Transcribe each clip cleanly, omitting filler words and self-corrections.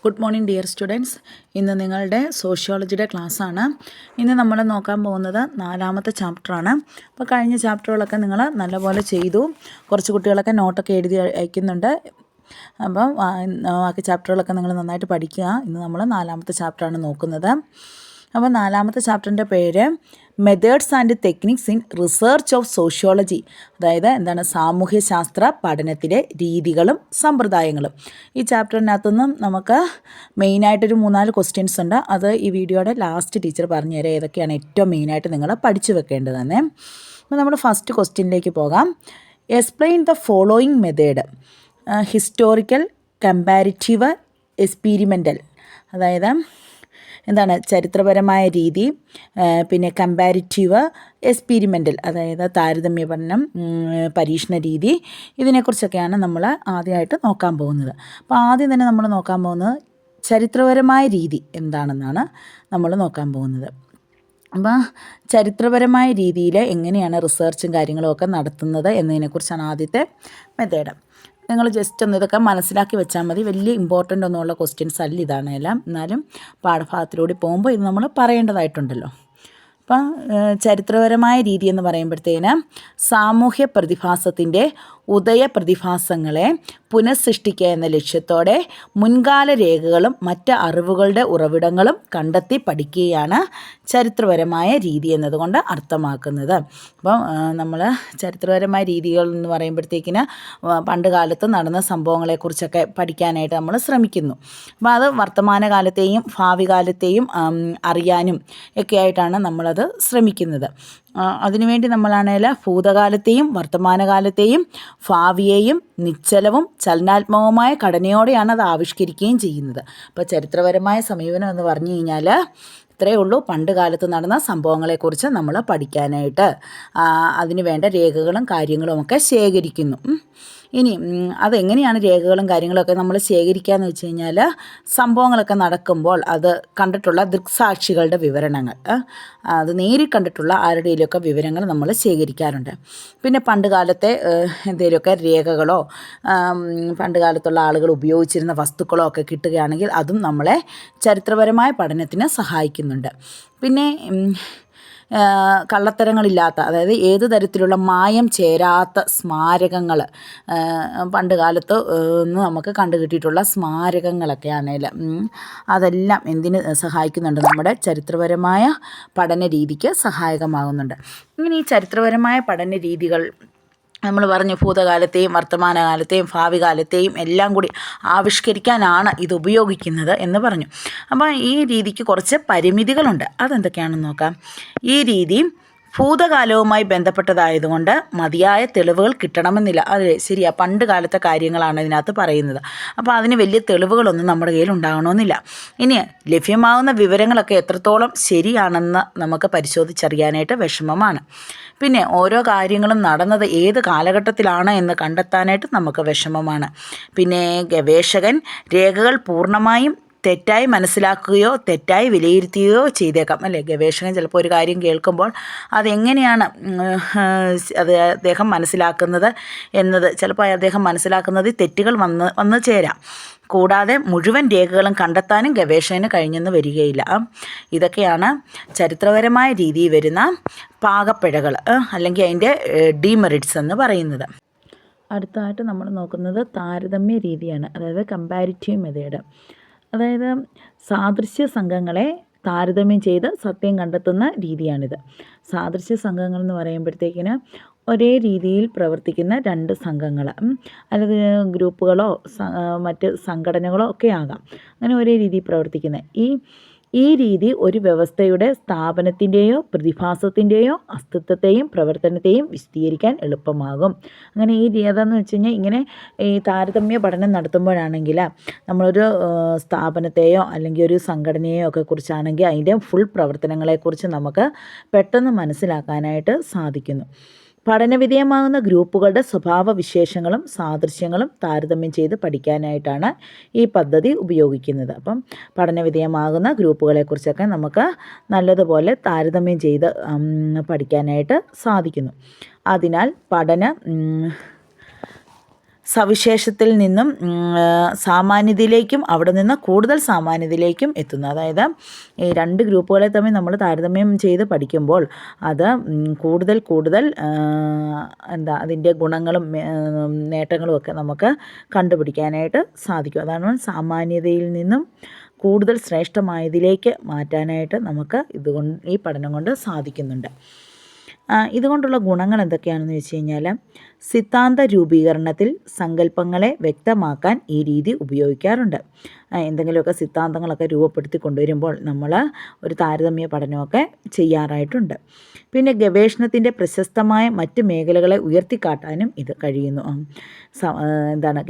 Good morning dear students. ഇന്ന് നിങ്ങളുടെ സോഷ്യോളജിയുടെ ക്ലാസ്സാണ്. ഇന്ന് നമ്മൾ നോക്കാൻ പോകുന്നത് 4ാമത്തെ ചാപ്റ്ററാണ്. അപ്പോൾ കഴിഞ്ഞ ചാപ്റ്ററുകളൊക്കെ നിങ്ങൾ നല്ലപോലെ ചെയ്തു. കുറച്ച് കുട്ടികളൊക്കെ നോട്ടൊക്കെ എഴുതി അയക്കുന്നുണ്ട്. അപ്പം ബാക്കി ചാപ്റ്ററുകളൊക്കെ നിങ്ങൾ നന്നായിട്ട് പഠിക്കുക. ഇന്ന് നമ്മൾ 4ാമത്തെ ചാപ്റ്ററാണ് നോക്കുന്നത്. അപ്പോൾ 4ാമത്തെ ചാപ്റ്ററിൻ്റെ പേര് methods and techniques in research of sociology. അതായത് എന്താണ്, സാമൂഹ്യശാസ്ത്ര പഠനത്തിലെ രീതികളും സമ്പ്രദായങ്ങളും. ഈ ചാപ്റ്ററിനകത്തുനിന്നും നമുക്ക് മെയിനായിട്ടൊരു 3-4 ക്വസ്റ്റ്യൻസ് ഉണ്ട്. അത് ഈ വീഡിയോയുടെ ലാസ്റ്റ് ടീച്ചർ പറഞ്ഞുതരാം ഏതൊക്കെയാണ് ഏറ്റവും മെയിനായിട്ട് നിങ്ങൾ പഠിച്ചു വെക്കേണ്ടത് തന്നെ. അപ്പോൾ നമ്മൾ ഫസ്റ്റ് ക്വസ്റ്റ്യനിലേക്ക് പോകാം. Explain the following method: historical, comparative, experimental. അതായത് എന്താണ്, ചരിത്രപരമായ രീതി, പിന്നെ കമ്പാരിറ്റീവ്, എക്സ്പീരിമെൻ്റൽ അതായത് താരതമ്യ പഠനം, പരീക്ഷണ രീതി. ഇതിനെക്കുറിച്ചൊക്കെയാണ് നമ്മൾ ആദ്യമായിട്ട് നോക്കാൻ പോകുന്നത്. അപ്പോൾ ആദ്യം തന്നെ നമ്മൾ നോക്കാൻ പോകുന്നത് ചരിത്രപരമായ രീതി എന്താണെന്നാണ് നമ്മൾ നോക്കാൻ പോകുന്നത്. അപ്പോൾ ചരിത്രപരമായ രീതിയിൽ എങ്ങനെയാണ് റിസർച്ചും കാര്യങ്ങളും ഒക്കെ നടത്തുന്നത് എന്നതിനെക്കുറിച്ചാണ് ആദ്യത്തെ മെത്തേഡ്. നിങ്ങൾ ജസ്റ്റ് ഒന്ന് ഇതൊക്കെ മനസ്സിലാക്കി വെച്ചാൽ മതി. വലിയ ഇമ്പോർട്ടൻ്റ് ഒന്നുമുള്ള ക്വസ്റ്റ്യൻസ് അല്ല ഇതാണെല്ലാം. എന്നാലും പാഠഭാഗത്തിലൂടെ പോകുമ്പോൾ ഇത് നമ്മൾ പറയേണ്ടതായിട്ടുണ്ടല്ലോ. അപ്പം ചരിത്രപരമായ രീതി എന്ന് പറയുമ്പോഴത്തേന് സാമൂഹ്യ പ്രതിഭാസത്തിൻ്റെ ഉദയ പ്രതിഭാസങ്ങളെ പുനഃസൃഷ്ടിക്കുക എന്ന ലക്ഷ്യത്തോടെ മുൻകാല രേഖകളും മറ്റ് അറിവുകളുടെ ഉറവിടങ്ങളും കണ്ടെത്തി പഠിക്കുകയാണ് ചരിത്രപരമായ രീതി എന്നതുകൊണ്ട് അർത്ഥമാക്കുന്നത്. അപ്പം നമ്മൾ ചരിത്രപരമായ രീതികൾ എന്ന് പറയുമ്പോഴത്തേക്കിന് പണ്ട് കാലത്ത് നടന്ന സംഭവങ്ങളെക്കുറിച്ചൊക്കെ പഠിക്കാനായിട്ട് നമ്മൾ ശ്രമിക്കുന്നു. അപ്പോൾ അത് വർത്തമാനകാലത്തെയും ഭാവി കാലത്തെയും അറിയാനും ഒക്കെ ആയിട്ടാണ് നമ്മളത് ശ്രമിക്കുന്നത്. അതിനുവേണ്ടി നമ്മളാണെങ്കിൽ ഭൂതകാലത്തെയും വർത്തമാനകാലത്തെയും ഭാവിയെയും നിശ്ചലവും ചലനാത്മകവുമായ ഘടനയോടെയാണ് അത് ആവിഷ്കരിക്കുകയും ചെയ്യുന്നത്. അപ്പോൾ ചരിത്രപരമായ സമീപനം എന്ന് പറഞ്ഞു കഴിഞ്ഞാൽ ഇത്രയേ ഉള്ളൂ. പണ്ട് കാലത്ത് നടന്ന സംഭവങ്ങളെക്കുറിച്ച് നമ്മൾ പഠിക്കാനായിട്ട് അതിന് വേണ്ട രേഖകളും കാര്യങ്ങളും ഒക്കെ ശേഖരിക്കുന്നു. ഇനി അതെങ്ങനെയാണ് രേഖകളും കാര്യങ്ങളൊക്കെ നമ്മൾ ശേഖരിക്കുകയെന്ന് വെച്ച് കഴിഞ്ഞാൽ, സംഭവങ്ങളൊക്കെ നടക്കുമ്പോൾ അത് കണ്ടിട്ടുള്ള ദൃക്സാക്ഷികളുടെ വിവരണങ്ങൾ, അത് നേരിൽ കണ്ടിട്ടുള്ള ആരുടെയിലൊക്കെ വിവരങ്ങൾ നമ്മൾ ശേഖരിക്കാറുണ്ട്. പിന്നെ പണ്ട് കാലത്തെ എന്തെങ്കിലുമൊക്കെ രേഖകളോ പണ്ട് കാലത്തുള്ള ആളുകൾ ഉപയോഗിച്ചിരുന്ന വസ്തുക്കളോ ഒക്കെ കിട്ടുകയാണെങ്കിൽ അതും നമ്മളെ ചരിത്രപരമായ പഠനത്തിന് സഹായിക്കുന്നുണ്ട്. പിന്നെ കള്ളത്തരങ്ങളില്ലാത്ത, അതായത് ഏത് തരത്തിലുള്ള മായം ചേരാത്ത സ്മാരകങ്ങൾ, പണ്ട് കാലത്ത് നമുക്ക് കണ്ടുകിട്ടിയിട്ടുള്ള സ്മാരകങ്ങളൊക്കെ ആണെങ്കിൽ അതെല്ലാം എന്തിന് സഹായിക്കുന്നുണ്ട്, നമ്മുടെ ചരിത്രപരമായ പഠന രീതിക്ക് സഹായകമാകുന്നുണ്ട്. ഇങ്ങനെ ഈ ചരിത്രപരമായ പഠന രീതികൾ നമ്മൾ പറഞ്ഞു, ഭൂതകാലത്തെയും വർത്തമാനകാലത്തെയും ഭാവി കാലത്തെയും എല്ലാം കൂടി ആവിഷ്കരിക്കാനാണ് ഇത് ഉപയോഗിക്കുന്നത് എന്ന് പറഞ്ഞു. അപ്പോൾ ഈ രീതിക്ക് കുറച്ച് പരിമിതികളുണ്ട്. അതെന്തൊക്കെയാണെന്ന് നോക്കാം. ഈ രീതി ഭൂതകാലവുമായി ബന്ധപ്പെട്ടതായതുകൊണ്ട് മതിയായ തെളിവുകൾ കിട്ടണമെന്നില്ല. അത് ശരിയാ, പണ്ട് കാലത്തെ കാര്യങ്ങളാണ് ഇതിനകത്ത് പറയുന്നത്. അപ്പോൾ അതിന് വലിയ തെളിവുകളൊന്നും നമ്മുടെ കയ്യിൽ ഉണ്ടാകണമെന്നില്ല. ഇനി ലഭ്യമാകുന്ന വിവരങ്ങളൊക്കെ എത്രത്തോളം ശരിയാണെന്ന് നമുക്ക് പരിശോധിച്ചറിയാനായിട്ട് വിഷമമാണ്. പിന്നെ ഓരോ കാര്യങ്ങളും നടന്നത് ഏത് കാലഘട്ടത്തിലാണ് എന്ന് കണ്ടെത്താനായിട്ട് നമുക്ക് വിഷമമാണ്. പിന്നെ ഗവേഷകൻ രേഖകൾ പൂർണ്ണമായും തെറ്റായി മനസ്സിലാക്കുകയോ തെറ്റായി വിലയിരുത്തുകയോ ചെയ്തേക്കാം, അല്ലേ? ഗവേഷകൻ ചിലപ്പോൾ ഒരു കാര്യം കേൾക്കുമ്പോൾ അതെങ്ങനെയാണ് അത് അദ്ദേഹം മനസ്സിലാക്കുന്നത് എന്നത് ചിലപ്പോൾ അദ്ദേഹം മനസ്സിലാക്കുന്നത് തെറ്റുകൾ വന്ന് ചേരാം. കൂടാതെ മുഴുവൻ രേഖകളും കണ്ടെത്താനും ഗവേഷകന് കഴിഞ്ഞെന്ന് വരികയില്ല. ഇതൊക്കെയാണ് ചരിത്രപരമായ രീതിയിൽ വരുന്ന പാകപ്പിഴകൾ, അല്ലെങ്കിൽ അതിൻ്റെ ഡീമെറിറ്റ്സ് എന്ന് പറയുന്നത്. അടുത്തതായിട്ട് നമ്മൾ നോക്കുന്നത് താരതമ്യ രീതിയാണ്, അതായത് കമ്പാരിറ്റീവ് മെത്തേഡ്. അതായത് സാദൃശ്യ സംഘങ്ങളെ താരതമ്യം ചെയ്ത് സത്യം കണ്ടെത്തുന്ന രീതിയാണിത്. സാദൃശ്യ സംഘങ്ങൾ എന്ന് പറയുമ്പോഴത്തേക്കിന് ഒരേ രീതിയിൽ പ്രവർത്തിക്കുന്ന 2 സംഘങ്ങൾ, അല്ലെങ്കിൽ ഗ്രൂപ്പുകളോ മറ്റ് സംഘടനകളോ ഒക്കെ ആകാം, അങ്ങനെ ഒരേ രീതിയിൽ പ്രവർത്തിക്കുന്ന ഈ രീതി ഒരു വ്യവസ്ഥയുടെ സ്ഥാപനത്തിൻ്റെയോ പ്രതിഭാസത്തിൻ്റെയോ അസ്തിത്വത്തെയും പ്രവർത്തനത്തെയും വിശദീകരിക്കാൻ എളുപ്പമാകും. അങ്ങനെ ഈ ഏതാണെന്ന് വെച്ച് കഴിഞ്ഞാൽ, ഇങ്ങനെ ഈ താരതമ്യ പഠനം നടത്തുമ്പോഴാണെങ്കിൽ നമ്മളൊരു സ്ഥാപനത്തെയോ അല്ലെങ്കിൽ ഒരു സംഘടനയെയോ ഒക്കെ കുറിച്ചാണെങ്കിൽ അതിൻ്റെ ഫുൾ പ്രവർത്തനങ്ങളെക്കുറിച്ച് നമുക്ക് പെട്ടെന്ന് മനസ്സിലാക്കാനായിട്ട് സാധിക്കുന്നു. പഠനവിധേയമാകുന്ന ഗ്രൂപ്പുകളുടെ സ്വഭാവ വിശേഷങ്ങളും സാദൃശ്യങ്ങളും താരതമ്യം ചെയ്ത് പഠിക്കാനായിട്ടാണ് ഈ പദ്ധതി ഉപയോഗിക്കുന്നത്. അപ്പം പഠനവിധേയമാകുന്ന ഗ്രൂപ്പുകളെക്കുറിച്ചൊക്കെ നമുക്ക് നല്ലതുപോലെ താരതമ്യം ചെയ്ത് പഠിക്കാനായിട്ട് സാധിക്കുന്നു. അതിനാൽ സവിശേഷത്തിൽ നിന്നും സാമാന്യതയിലേക്കും അവിടെ നിന്ന് കൂടുതൽ സാമാന്യതയിലേക്കും എത്തുന്നു. അതായത് ഈ രണ്ട് ഗ്രൂപ്പുകളെ തമ്മിൽ നമ്മൾ താരതമ്യം ചെയ്ത് പഠിക്കുമ്പോൾ അത് കൂടുതൽ കൂടുതൽ അതിൻ്റെ ഗുണങ്ങളും നേട്ടങ്ങളും ഒക്കെ നമുക്ക് കണ്ടുപിടിക്കാനായിട്ട് സാധിക്കും. അതാണ് സാമാന്യതയിൽ നിന്നും കൂടുതൽ ശ്രേഷ്ഠമായതിലേക്ക് മാറ്റാനായിട്ട് നമുക്ക് ഈ പഠനം കൊണ്ട് സാധിക്കുന്നുണ്ട്. ഇതുകൊണ്ടുള്ള ഗുണങ്ങൾ എന്തൊക്കെയാണെന്ന് വെച്ച് കഴിഞ്ഞാൽ, സിദ്ധാന്ത രൂപീകരണത്തിൽ സങ്കല്പങ്ങളെ വ്യക്തമാക്കാൻ ഈ രീതി ഉപയോഗിക്കാറുണ്ട്. എന്തെങ്കിലുമൊക്കെ സിദ്ധാന്തങ്ങളൊക്കെ രൂപപ്പെടുത്തി കൊണ്ടുവരുമ്പോൾ നമ്മൾ ഒരു താരതമ്യ പഠനമൊക്കെ ചെയ്യാറായിട്ടുണ്ട്. പിന്നെ ഗവേഷണത്തിൻ്റെ പ്രശസ്തമായ മറ്റ് മേഖലകളെ ഉയർത്തിക്കാട്ടാനും ഇത് കഴിയുന്നു.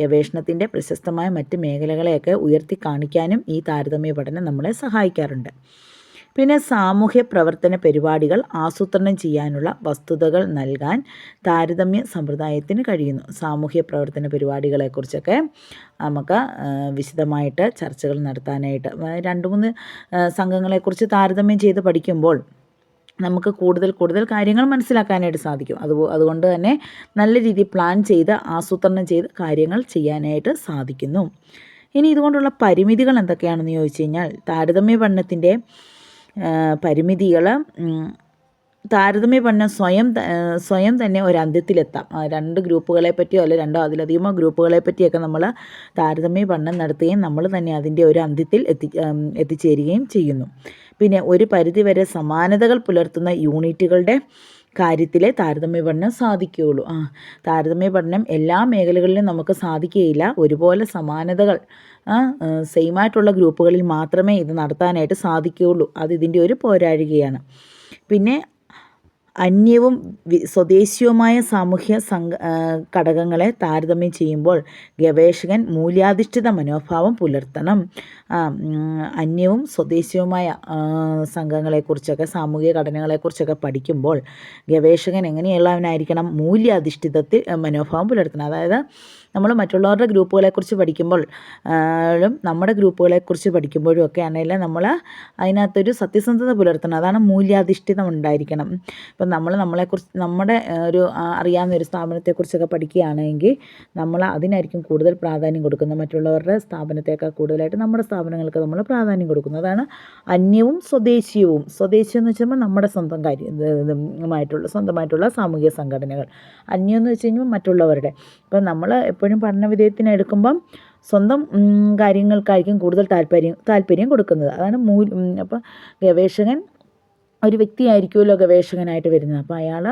ഗവേഷണത്തിൻ്റെ പ്രശസ്തമായ മറ്റ് മേഖലകളെയൊക്കെ ഉയർത്തി കാണിക്കാനും ഈ താരതമ്യ പഠനം നമ്മളെ സഹായിക്കാറുണ്ട്. പിന്നെ സാമൂഹ്യ പ്രവർത്തന പരിപാടികൾ ആസൂത്രണം ചെയ്യാനുള്ള വസ്തുതകൾ നൽകാൻ താരതമ്യ സമ്പ്രദായത്തിന് കഴിയുന്നു. സാമൂഹ്യ പ്രവർത്തന പരിപാടികളെക്കുറിച്ചൊക്കെ നമുക്ക് വിശദമായിട്ട് ചർച്ചകൾ നടത്താനായിട്ട് 2-3 സംഘങ്ങളെക്കുറിച്ച് താരതമ്യം ചെയ്ത് പഠിക്കുമ്പോൾ നമുക്ക് കൂടുതൽ കാര്യങ്ങൾ മനസ്സിലാക്കാനായിട്ട് സാധിക്കും. അതുകൊണ്ട് തന്നെ നല്ല രീതിയിൽ പ്ലാൻ ചെയ്ത് ആസൂത്രണം ചെയ്ത് കാര്യങ്ങൾ ചെയ്യാനായിട്ട് സാധിക്കുന്നു. ഇനി ഇതുകൊണ്ടുള്ള പരിമിതികൾ എന്തൊക്കെയാണെന്ന് ചോദിച്ചു കഴിഞ്ഞാൽ, താരതമ്യ പഠനത്തിൻ്റെ പരിമിതികൾ, താരതമ്യ പഠനം സ്വയം തന്നെ ഒരു അന്ത്യത്തിലെത്താം. 2 ഗ്രൂപ്പുകളെ പറ്റിയോ അല്ലെങ്കിൽ 2 അതിലധികമോ ഗ്രൂപ്പുകളെ പറ്റിയൊക്കെ നമ്മൾ താരതമ്യ പഠനം നടത്തുകയും നമ്മൾ തന്നെ അതിൻ്റെ ഒരു അന്ത്യത്തിൽ എത്തിച്ചേരുകയും ചെയ്യുന്നു. പിന്നെ ഒരു പരിധിവരെ സമാനതകൾ പുലർത്തുന്ന യൂണിറ്റുകളുടെ കാര്യത്തിലെ താരതമ്യ പഠനം സാധിക്കുകയുള്ളൂ. താരതമ്യ പഠനം എല്ലാ മേഖലകളിലും നമുക്ക് സാധിക്കുകയില്ല. ഒരുപോലെ സമാനതകൾ സെയിമായിട്ടുള്ള ഗ്രൂപ്പുകളിൽ മാത്രമേ ഇത് നടത്താനായിട്ട് സാധിക്കുകയുള്ളൂ. അത് ഇതിൻ്റെ ഒരു പോരാഴികയാണ്. പിന്നെ അന്യവും സ്വദേശിയുമായ സാമൂഹ്യ ഘടകങ്ങളെ താരതമ്യം ചെയ്യുമ്പോൾ ഗവേഷകൻ മൂല്യാധിഷ്ഠിത മനോഭാവം പുലർത്തണം. അന്യവും സ്വദേശിയുമായ സംഘങ്ങളെക്കുറിച്ചൊക്കെ സാമൂഹിക ഘടനകളെക്കുറിച്ചൊക്കെ പഠിക്കുമ്പോൾ ഗവേഷകൻ എങ്ങനെയുള്ളവനായിരിക്കണം? മൂല്യാധിഷ്ഠിതത്തിൽ മനോഭാവം പുലർത്തണം. അതായത് നമ്മൾ മറ്റുള്ളവരുടെ ഗ്രൂപ്പുകളെക്കുറിച്ച് പഠിക്കുമ്പോൾ നമ്മുടെ ഗ്രൂപ്പുകളെക്കുറിച്ച് പഠിക്കുമ്പോഴും ഒക്കെ ആണെങ്കിൽ നമ്മൾ അതിനകത്തൊരു സത്യസന്ധത പുലർത്തണം. അതാണ് മൂല്യാധിഷ്ഠിതം ഉണ്ടായിരിക്കണം. ഇപ്പം നമ്മളെക്കുറിച്ച് നമ്മുടെ ഒരു അറിയാവുന്ന ഒരു സ്ഥാപനത്തെക്കുറിച്ചൊക്കെ പഠിക്കുകയാണെങ്കിൽ നമ്മൾ അതിനായിരിക്കും കൂടുതൽ പ്രാധാന്യം കൊടുക്കുന്നത്. മറ്റുള്ളവരുടെ സ്ഥാപനത്തേക്കാൾ കൂടുതലായിട്ട് നമ്മുടെ സ്ഥാപനങ്ങൾക്ക് നമ്മൾ പ്രാധാന്യം കൊടുക്കുന്നത്. അതാണ് അന്യവും സ്വദേശിയവും. സ്വദേശി എന്ന് വെച്ചുമ്പോൾ നമ്മുടെ സ്വന്തമായിട്ടുള്ള സാമൂഹിക സംഘടനകൾ. അന്യം എന്ന് വെച്ച് കഴിഞ്ഞാൽ മറ്റുള്ളവരുടെ. ഇപ്പം നമ്മൾ എപ്പോഴും പഠന വിധേയത്തിന് എടുക്കുമ്പം സ്വന്തം കാര്യങ്ങൾക്കായിരിക്കും കൂടുതൽ താല്പര്യം കൊടുക്കുന്നത്. അതാണ് അപ്പോൾ ഗവേഷകൻ ഒരു വ്യക്തിയായിരിക്കുമല്ലോ ഗവേഷകനായിട്ട് വരുന്നത്. അപ്പോൾ അയാൾ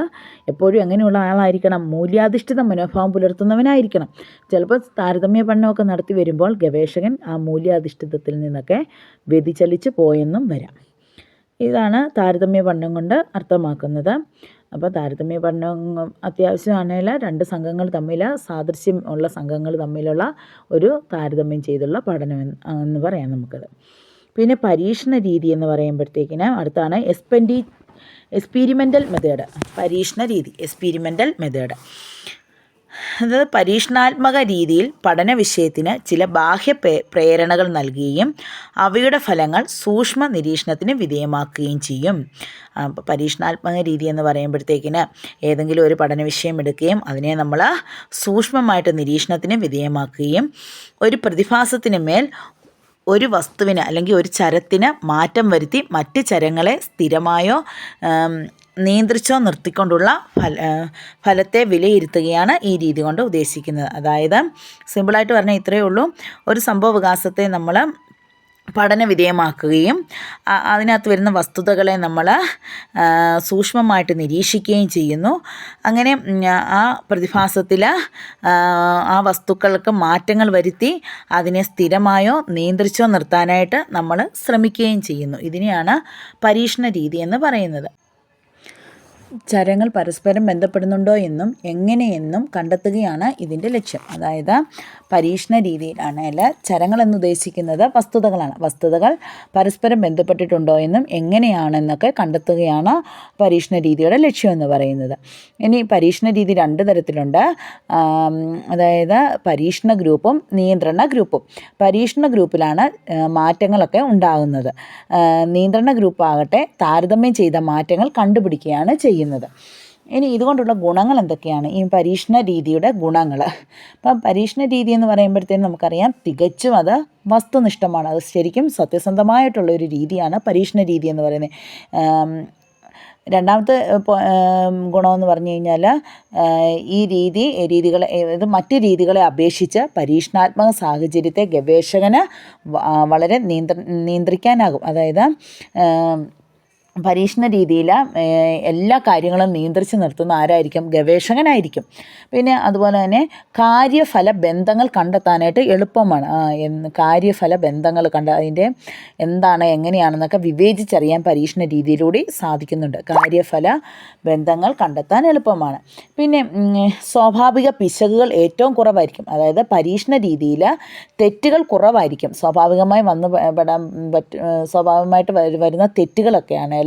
എപ്പോഴും എങ്ങനെയുള്ള ആളായിരിക്കണം? മൂല്യാധിഷ്ഠിത മനോഭാവം പുലർത്തുന്നവനായിരിക്കണം. ചിലപ്പോൾ താരതമ്യ പഠനമൊക്കെ നടത്തി വരുമ്പോൾ ഗവേഷകൻ ആ മൂല്യാധിഷ്ഠിതത്തിൽ നിന്നൊക്കെ വ്യതിചലിച്ച് പോയെന്നും വരാം. ഇതാണ് താരതമ്യ പഠനം കൊണ്ട് അർത്ഥമാക്കുന്നത്. അപ്പോൾ താരതമ്യ പഠനം അത്യാവശ്യമാണെങ്കിൽ 2 സംഘങ്ങൾ തമ്മിൽ സാദൃശ്യം ഉള്ള സംഘങ്ങൾ തമ്മിലുള്ള ഒരു താരതമ്യം ചെയ്തുള്ള പഠനം എന്ന് പറയാം നമുക്കത്. പിന്നെ പരീക്ഷണ രീതി എന്ന് പറയുമ്പോഴത്തേക്കിന് അടുത്താണ് എക്സ്പീരിമെൻ്റൽ മെത്തേഡ്. പരീക്ഷണ രീതി, എക്സ്പീരിമെൻ്റൽ മെത്തേഡ്. അതായത് പരീക്ഷണാത്മക രീതിയിൽ പഠന വിഷയത്തിന് ചില ബാഹ്യ പ്രേരണകൾ നൽകുകയും അവയുടെ ഫലങ്ങൾ സൂക്ഷ്മ നിരീക്ഷണത്തിന് വിധേയമാക്കുകയും ചെയ്യും. പരീക്ഷണാത്മക രീതി എന്ന് പറയുമ്പോഴത്തേക്കിന് ഏതെങ്കിലും ഒരു പഠന വിഷയം എടുക്കുകയും അതിനെ നമ്മൾ സൂക്ഷ്മമായിട്ട് നിരീക്ഷണത്തിന് വിധേയമാക്കുകയും ഒരു പ്രതിഭാസത്തിന് മേൽ ഒരു വസ്തുവിന് അല്ലെങ്കിൽ ഒരു ചരത്തിന് മാറ്റം വരുത്തി മറ്റ് ചരങ്ങളെ സ്ഥിരമായോ നിയന്ത്രിച്ചോ നിർത്തിക്കൊണ്ടുള്ള ഫലത്തെ വിലയിരുത്തുകയാണ് ഈ രീതി കൊണ്ട് ഉദ്ദേശിക്കുന്നത്. അതായത് സിമ്പിളായിട്ട് പറഞ്ഞാൽ ഇത്രയേ ഉള്ളൂ. ഒരു സംഭവ വികാസത്തെ നമ്മൾ പഠന വിധേയമാക്കുകയും അതിനകത്ത് വരുന്ന വസ്തുതകളെ നമ്മൾ സൂക്ഷ്മമായിട്ട് നിരീക്ഷിക്കുകയും ചെയ്യുന്നു. അങ്ങനെ ആ പ്രതിഭാസത്തിൽ ആ വസ്തുക്കൾക്ക് മാറ്റങ്ങൾ വരുത്തി അതിനെ സ്ഥിരമായോ നിയന്ത്രിച്ചോ നിർത്താനായിട്ട് നമ്മൾ ശ്രമിക്കുകയും ചെയ്യുന്നു. ഇതിനെയാണ് പരീക്ഷണ രീതി എന്ന് പറയുന്നത്. ചരങ്ങൾ പരസ്പരം ബന്ധപ്പെടുന്നുണ്ടോ എന്നും എങ്ങനെയെന്നും കണ്ടെത്തുകയാണ് ഇതിൻ്റെ ലക്ഷ്യം. അതായത് പരീക്ഷണ രീതിയിലാണെങ്കിൽ ചരങ്ങൾ എന്നുദ്ദേശിക്കുന്നത് വസ്തുതകളാണ്. വസ്തുതകൾ പരസ്പരം ബന്ധപ്പെട്ടിട്ടുണ്ടോ എന്നും എങ്ങനെയാണെന്നൊക്കെ കണ്ടെത്തുകയാണ് പരീക്ഷണ രീതിയുടെ ലക്ഷ്യം എന്ന് പറയുന്നത്. ഇനി പരീക്ഷണ രീതി 2 തരത്തിലുണ്ട്. അതായത് പരീക്ഷണ ഗ്രൂപ്പും നിയന്ത്രണ ഗ്രൂപ്പും. പരീക്ഷണ ഗ്രൂപ്പിലാണ് മാറ്റങ്ങളൊക്കെ ഉണ്ടാകുന്നത്. നിയന്ത്രണ ഗ്രൂപ്പാകട്ടെ താരതമ്യം ചെയ്ത മാറ്റങ്ങൾ കണ്ടുപിടിക്കുകയാണ് ചെയ്യുന്നത്. ഇനി ഇതുകൊണ്ടുള്ള ഗുണങ്ങൾ എന്തൊക്കെയാണ്, ഈ പരീക്ഷണ രീതിയുടെ ഗുണങ്ങൾ. അപ്പം പരീക്ഷണ രീതി എന്ന് പറയുമ്പോഴത്തേനും നമുക്കറിയാം തികച്ചും അത് വസ്തുനിഷ്ഠമാണ്. അത് ശരിക്കും സത്യസന്ധമായിട്ടുള്ളൊരു രീതിയാണ് പരീക്ഷണ രീതി എന്ന് പറയുന്നത്. രണ്ടാമത്തെ ഗുണമെന്ന് പറഞ്ഞു കഴിഞ്ഞാൽ ഈ രീതികളെ ഇത് മറ്റ് രീതികളെ അപേക്ഷിച്ച് പരീക്ഷണാത്മക സാഹചര്യത്തെ ഗവേഷകന് വളരെ നിയന്ത്രിക്കാനാകും. അതായത് പരീക്ഷണ രീതിയിൽ എല്ലാ കാര്യങ്ങളും നിയന്ത്രിച്ച് നിർത്തുന്ന ആരായിരിക്കും? ഗവേഷകനായിരിക്കും. പിന്നെ അതുപോലെ തന്നെ കാര്യഫല ബന്ധങ്ങൾ കണ്ടെത്താനായിട്ട് എളുപ്പമാണ്. കാര്യഫല ബന്ധങ്ങൾ അതിൻ്റെ എന്താണ് എങ്ങനെയാണെന്നൊക്കെ വിവേചിച്ചറിയാൻ പരീക്ഷണ രീതിയിലൂടെ സാധിക്കുന്നുണ്ട്. കാര്യഫല ബന്ധങ്ങൾ കണ്ടെത്താൻ എളുപ്പമാണ്. പിന്നെ സ്വാഭാവിക പിശകുകൾ ഏറ്റവും കുറവായിരിക്കും. അതായത് പരീക്ഷണ രീതിയിൽ തെറ്റുകൾ കുറവായിരിക്കും. സ്വാഭാവികമായിട്ട് വരുന്ന തെറ്റുകളൊക്കെയാണ്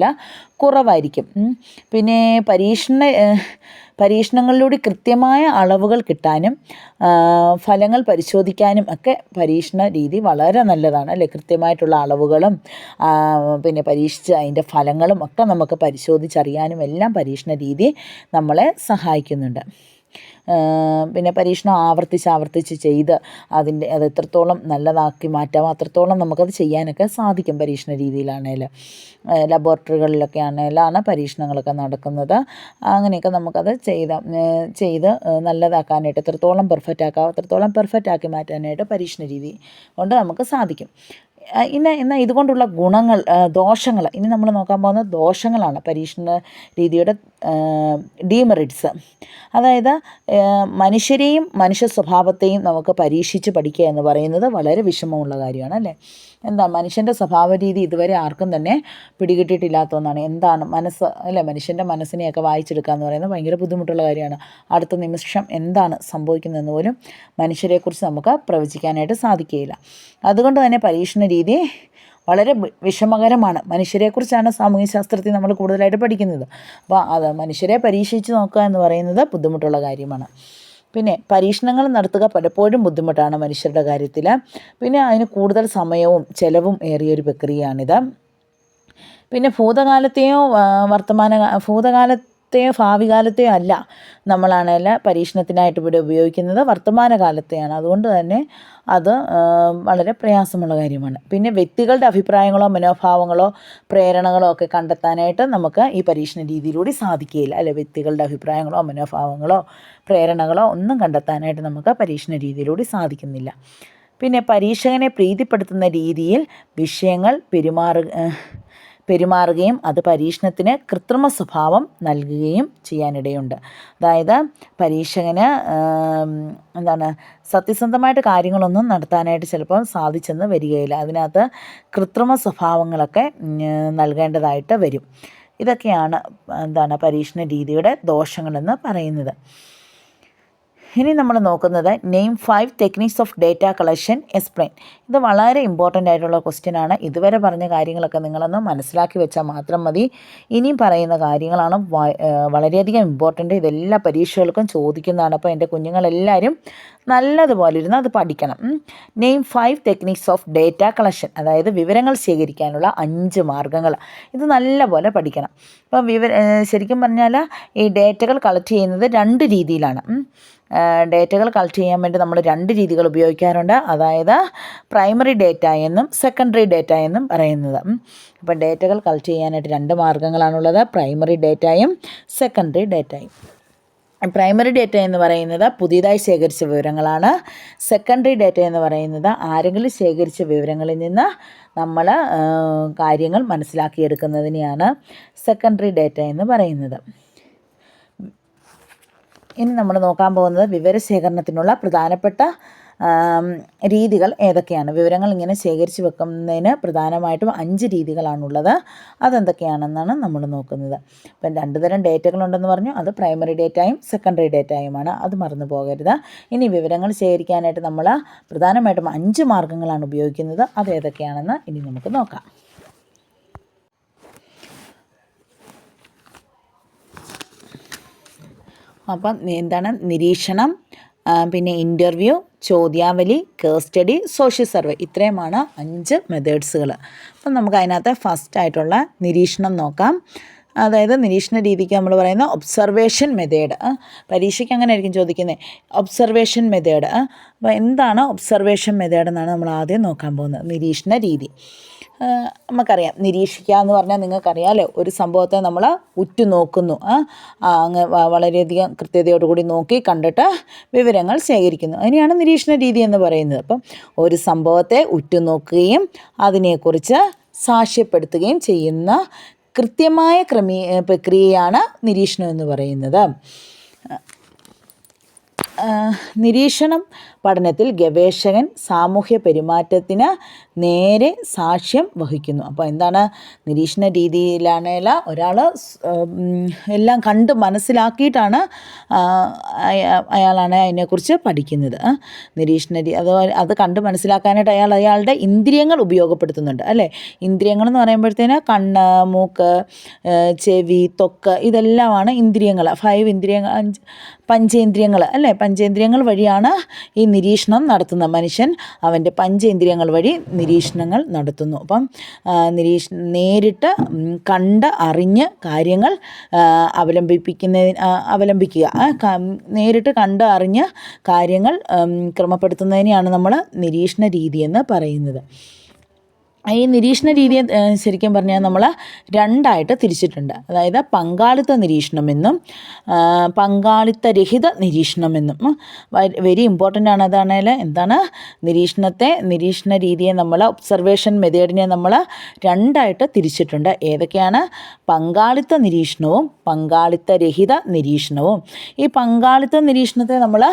കുറവായിരിക്കും. പിന്നെ പരീക്ഷണങ്ങളിലൂടെ കൃത്യമായ അളവുകൾ കിട്ടാനും ഫലങ്ങൾ പരിശോധിക്കാനും ഒക്കെ പരീക്ഷണ രീതി വളരെ നല്ലതാണ് അല്ലേ. കൃത്യമായിട്ടുള്ള അളവുകളും പിന്നെ പരീക്ഷിച്ച് അതിൻ്റെ ഫലങ്ങളും ഒക്കെ നമുക്ക് പരിശോധിച്ചറിയാനും എല്ലാം പരീക്ഷണ രീതി നമ്മളെ സഹായിക്കുന്നുണ്ട്. പിന്നെ പരീക്ഷണം ആവർത്തിച്ച് ചെയ്ത് അത് എത്രത്തോളം നല്ലതാക്കി മാറ്റാമോ അത്രത്തോളം നമുക്കത് ചെയ്യാനൊക്കെ സാധിക്കും. പരീക്ഷണ രീതിയിലാണേൽ ലബോറട്ടറികളിലൊക്കെ ആണെങ്കിലാണ് പരീക്ഷണങ്ങളൊക്കെ നടക്കുന്നത്. അങ്ങനെയൊക്കെ നമുക്കത് ചെയ്ത് നല്ലതാക്കാനായിട്ട് എത്രത്തോളം പെർഫെക്റ്റ് ആക്കി മാറ്റാനായിട്ട് പരീക്ഷണ രീതി കൊണ്ട് നമുക്ക് സാധിക്കും. എന്നാൽ ഇതുകൊണ്ടുള്ള ദോഷങ്ങൾ ഇനി നമ്മൾ നോക്കാൻ പോകുന്നത് ദോഷങ്ങളാണ്. പരീക്ഷണ രീതിയുടെ ഡീമെറിറ്റ്സ്. അതായത് മനുഷ്യരെയും മനുഷ്യ സ്വഭാവത്തെയും നമുക്ക് പരീക്ഷിച്ച് പഠിക്കുക എന്ന് പറയുന്നത് വളരെ വിഷമമുള്ള കാര്യമാണ് അല്ലേ. മനുഷ്യൻ്റെ സ്വഭാവ രീതി ഇതുവരെ ആർക്കും തന്നെ പിടികിട്ടിട്ടില്ലാത്ത ഒന്നാണ്. എന്താണ് മനസ്സ് അല്ലേ, മനുഷ്യൻ്റെ മനസ്സിനെയൊക്കെ വായിച്ചെടുക്കുക എന്ന് പറയുന്നത് ഭയങ്കര ബുദ്ധിമുട്ടുള്ള കാര്യമാണ്. അടുത്ത നിമിഷം എന്താണ് സംഭവിക്കുന്നതെന്ന് പോലും മനുഷ്യരെക്കുറിച്ച് നമുക്ക് പ്രവചിക്കാനായിട്ട് സാധിക്കുകയില്ല. അതുകൊണ്ട് തന്നെ പരീക്ഷണ രീതി വളരെ വിഷമകരമാണ്. മനുഷ്യരെക്കുറിച്ചാണ് സാമൂഹ്യശാസ്ത്രത്തിൽ നമ്മൾ കൂടുതലായിട്ട് പഠിക്കുന്നത്. അപ്പോൾ അത് മനുഷ്യരെ പരീക്ഷിച്ച് നോക്കുക എന്ന് പറയുന്നത് ബുദ്ധിമുട്ടുള്ള കാര്യമാണ്. പിന്നെ പരീക്ഷണങ്ങൾ നടത്തുക പലപ്പോഴും ബുദ്ധിമുട്ടാണ് മനുഷ്യരുടെ കാര്യത്തിൽ. പിന്നെ അതിന് കൂടുതൽ സമയവും ചെലവും ഏറിയൊരു പ്രക്രിയയാണിത്. പിന്നെ ഭൂതകാലത്തെയോ ഭാവി കാലത്തെയോ അല്ല നമ്മളാണെങ്കിൽ പരീക്ഷണത്തിനായിട്ട് ഇവിടെ ഉപയോഗിക്കുന്നത്, വർത്തമാനകാലത്തെയാണ്. അതുകൊണ്ട് തന്നെ അത് വളരെ പ്രയാസമുള്ള കാര്യമാണ്. പിന്നെ വ്യക്തികളുടെ അഭിപ്രായങ്ങളോ മനോഭാവങ്ങളോ പ്രേരണകളോ ഒക്കെ കണ്ടെത്താനായിട്ട് നമുക്ക് ഈ പരീക്ഷണ രീതിയിലൂടെ സാധിക്കുകയില്ല അല്ലെ. വ്യക്തികളുടെ അഭിപ്രായങ്ങളോ മനോഭാവങ്ങളോ പ്രേരണകളോ ഒന്നും കണ്ടെത്താനായിട്ട് നമുക്ക് പരീക്ഷണ രീതിയിലൂടെ സാധിക്കുന്നില്ല. പിന്നെ പരീക്ഷകനെ പ്രീതിപ്പെടുത്തുന്ന രീതിയിൽ വിഷയങ്ങൾ പെരുമാറുകയും അത് പരീക്ഷണത്തിന് കൃത്രിമ സ്വഭാവം നൽകുകയും ചെയ്യാനിടയുണ്ട്. അതായത് പരീക്ഷകന് സത്യസന്ധമായിട്ട് കാര്യങ്ങളൊന്നും നടത്താനായിട്ട് ചിലപ്പോൾ സാധിച്ചെന്ന് വരികയില്ല. അതിനകത്ത് കൃത്രിമ സ്വഭാവങ്ങളൊക്കെ നൽകേണ്ടതായിട്ട് വരും. ഇതൊക്കെയാണ് പരീക്ഷണ രീതിയുടെ ദോഷങ്ങളെന്ന് പറയുന്നത്. ഇനി നമ്മൾ നോക്കുന്നത് name 5 techniques of data collection explain. ഇത് വളരെ ഇമ്പോർട്ടൻ്റ് ആയിട്ടുള്ള ക്വസ്റ്റ്യനാണ്. ഇതുവരെ പറഞ്ഞ കാര്യങ്ങളൊക്കെ നിങ്ങളൊന്ന് മനസ്സിലാക്കി വെച്ചാൽ മാത്രം മതി. ഇനിയും പറയുന്ന കാര്യങ്ങളാണ് വളരെയധികം ഇമ്പോർട്ടൻ്റ്. ഇതെല്ലാ പരീക്ഷകൾക്കും ചോദിക്കുന്നതാണ്. അപ്പോൾ എൻ്റെ കുഞ്ഞുങ്ങളെല്ലാവരും നല്ലതുപോലെ ഇരുന്ന് അത് പഠിക്കണം. Name 5 techniques of data collection, അതായത് വിവരങ്ങൾ ശേഖരിക്കാനുള്ള 5 മാർഗ്ഗങ്ങൾ. ഇത് നല്ലപോലെ പഠിക്കണം. അപ്പം ശരിക്കും പറഞ്ഞാൽ ഈ ഡേറ്റകൾ കളക്ട് ചെയ്യുന്നത് 2 രീതിയിലാണ്. ഡേറ്റകൾ കളക്ട് ചെയ്യാൻ വേണ്ടി നമ്മൾ 2 രീതികൾ ഉപയോഗിക്കാറുണ്ട്. അതായത് പ്രൈമറി ഡേറ്റ എന്നും സെക്കൻഡറി ഡേറ്റ എന്നും പറയുന്നത്. അപ്പോൾ ഡേറ്റകൾ കളക്ട് ചെയ്യാനായിട്ട് 2 മാർഗ്ഗങ്ങളാണുള്ളത്, പ്രൈമറി ഡേറ്റയും സെക്കൻഡറി ഡേറ്റയും. പ്രൈമറി ഡേറ്റ എന്ന് പറയുന്നത് പുതിയതായി ശേഖരിച്ച വിവരങ്ങളാണ്. സെക്കൻഡറി ഡേറ്റ എന്ന് പറയുന്നത് ആരെങ്കിലും ശേഖരിച്ച വിവരങ്ങളിൽ നിന്ന് നമ്മൾ കാര്യങ്ങൾ മനസ്സിലാക്കിയെടുക്കുന്നതിനെയാണ് സെക്കൻഡറി ഡേറ്റ എന്ന് പറയുന്നത്. ഇനി നമ്മൾ നോക്കാൻ പോകുന്നത് വിവരശേഖരണത്തിനുള്ള പ്രധാനപ്പെട്ട രീതികൾ ഏതൊക്കെയാണ്. വിവരങ്ങൾ ഇങ്ങനെ ശേഖരിച്ച് വെക്കുന്നതിന് പ്രധാനമായിട്ടും 5 രീതികളാണുള്ളത്. അതെന്തൊക്കെയാണെന്നാണ് നമ്മൾ നോക്കുന്നത്. ഇപ്പം 2 തരം ഡേറ്റകളുണ്ടെന്ന് പറഞ്ഞു. അത് പ്രൈമറി ഡേറ്റയും സെക്കൻഡറി ഡേറ്റയുമാണ്. അത് മറന്നു പോകരുത്. ഇനി വിവരങ്ങൾ ശേഖരിക്കാനായിട്ട് നമ്മൾ പ്രധാനമായിട്ടും 5 മാർഗ്ഗങ്ങളാണ് ഉപയോഗിക്കുന്നത്. അത് ഏതൊക്കെയാണെന്ന് ഇനി നമുക്ക് നോക്കാം. അപ്പം നിരീക്ഷണം, പിന്നെ ഇൻ്റർവ്യൂ, ചോദ്യാവലി, കേസ് സ്റ്റഡി, സോഷ്യൽ സർവേ. ഇത്രയുമാണ് 5 മെത്തേഡ്സുകൾ. അപ്പം നമുക്ക് അതിനകത്ത് ഫസ്റ്റായിട്ടുള്ള നിരീക്ഷണം നോക്കാം. അതായത് നിരീക്ഷണ രീതിക്ക് നമ്മൾ പറയുന്ന ഒബ്സർവേഷൻ മെത്തേഡ്. പരീക്ഷയ്ക്ക് അങ്ങനെ ആയിരിക്കും ചോദിക്കുന്നത്, ഒബ്സർവേഷൻ മെത്തേഡ്. അപ്പോൾ എന്താണ് ഒബ്സർവേഷൻ മെത്തേഡ് എന്നാണ് നമ്മൾ ആദ്യം നോക്കാൻ പോകുന്നത്. നിരീക്ഷണ രീതി നമുക്കറിയാം. നിരീക്ഷിക്കുക എന്ന് പറഞ്ഞാൽ നിങ്ങൾക്കറിയാമല്ലോ, ഒരു സംഭവത്തെ നമ്മൾ ഉറ്റുനോക്കുന്നു, അങ്ങ് വളരെയധികം കൃത്യതയോടുകൂടി നോക്കി കണ്ടിട്ട് വിവരങ്ങൾ ശേഖരിക്കുന്നു. അതിനെയാണ് നിരീക്ഷണ രീതി എന്ന് പറയുന്നത്. അപ്പം ഒരു സംഭവത്തെ ഉറ്റുനോക്കുകയും അതിനെക്കുറിച്ച് സാക്ഷ്യപ്പെടുത്തുകയും ചെയ്യുന്ന കൃത്യമായ പ്രക്രിയയാണ് നിരീക്ഷണം എന്ന് പറയുന്നത്. നിരീക്ഷണം പഠനത്തിൽ ഗവേഷകൻ സാമൂഹ്യ പെരുമാറ്റത്തിന് നേരെ സാക്ഷ്യം വഹിക്കുന്നു. അപ്പോൾ എന്താണ് നിരീക്ഷണ രീതിയിലാണെങ്കിൽ ഒരാൾ എല്ലാം കണ്ട് മനസ്സിലാക്കിയിട്ടാണ് അയാളാണ് അതിനെക്കുറിച്ച് പഠിക്കുന്നത്. നിരീക്ഷണ അത് കണ്ട് മനസ്സിലാക്കാനായിട്ട് അയാളുടെ ഇന്ദ്രിയങ്ങൾ ഉപയോഗപ്പെടുത്തുന്നുണ്ട്, അല്ലേ? ഇന്ദ്രിയങ്ങൾ എന്ന് പറയുമ്പോഴത്തേന് കണ്ണ്, മൂക്ക്, ചെവി, ത്വക്ക്, ഇതെല്ലാമാണ് ഇന്ദ്രിയങ്ങൾ. 5 ഇന്ദ്രിയങ്ങൾ, പഞ്ചേന്ദ്രിയങ്ങൾ, അല്ലേ? പഞ്ചേന്ദ്രിയങ്ങൾ വഴിയാണ് ഈ നിരീക്ഷണം നടത്തുന്നത്. മനുഷ്യൻ അവൻ്റെ പഞ്ചേന്ദ്രിയങ്ങൾ വഴി നിരീക്ഷണങ്ങൾ നടത്തുന്നു. അപ്പം നേരിട്ട് കണ്ട് അറിഞ്ഞ് കാര്യങ്ങൾ അവലംബിക്കുക, നേരിട്ട് കണ്ട് അറിഞ്ഞ് കാര്യങ്ങൾ ക്രമപ്പെടുത്തുന്നതിനെയാണ് നമ്മൾ നിരീക്ഷണ രീതി എന്ന് പറയുന്നത്. ഈ നിരീക്ഷണ രീതിയെ ശരിക്കും പറഞ്ഞാൽ നമ്മൾ 2ആയിട്ട് തിരിച്ചിട്ടുണ്ട്. അതായത് പങ്കാളിത്ത നിരീക്ഷണമെന്നും പങ്കാളിത്തരഹിത നിരീക്ഷണമെന്നും. വെരി ഇമ്പോർട്ടൻ്റ് ആണ്. അതാണെങ്കിൽ എന്താണ് നിരീക്ഷണ രീതിയെ നമ്മൾ ഒബ്സർവേഷൻ മെത്തേഡിനെ നമ്മൾ 2ആയിട്ട് തിരിച്ചിട്ടുണ്ട്. ഏതൊക്കെയാണ്? പങ്കാളിത്ത നിരീക്ഷണവും പങ്കാളിത്തരഹിത നിരീക്ഷണവും. ഈ പങ്കാളിത്ത നിരീക്ഷണത്തെ നമ്മൾ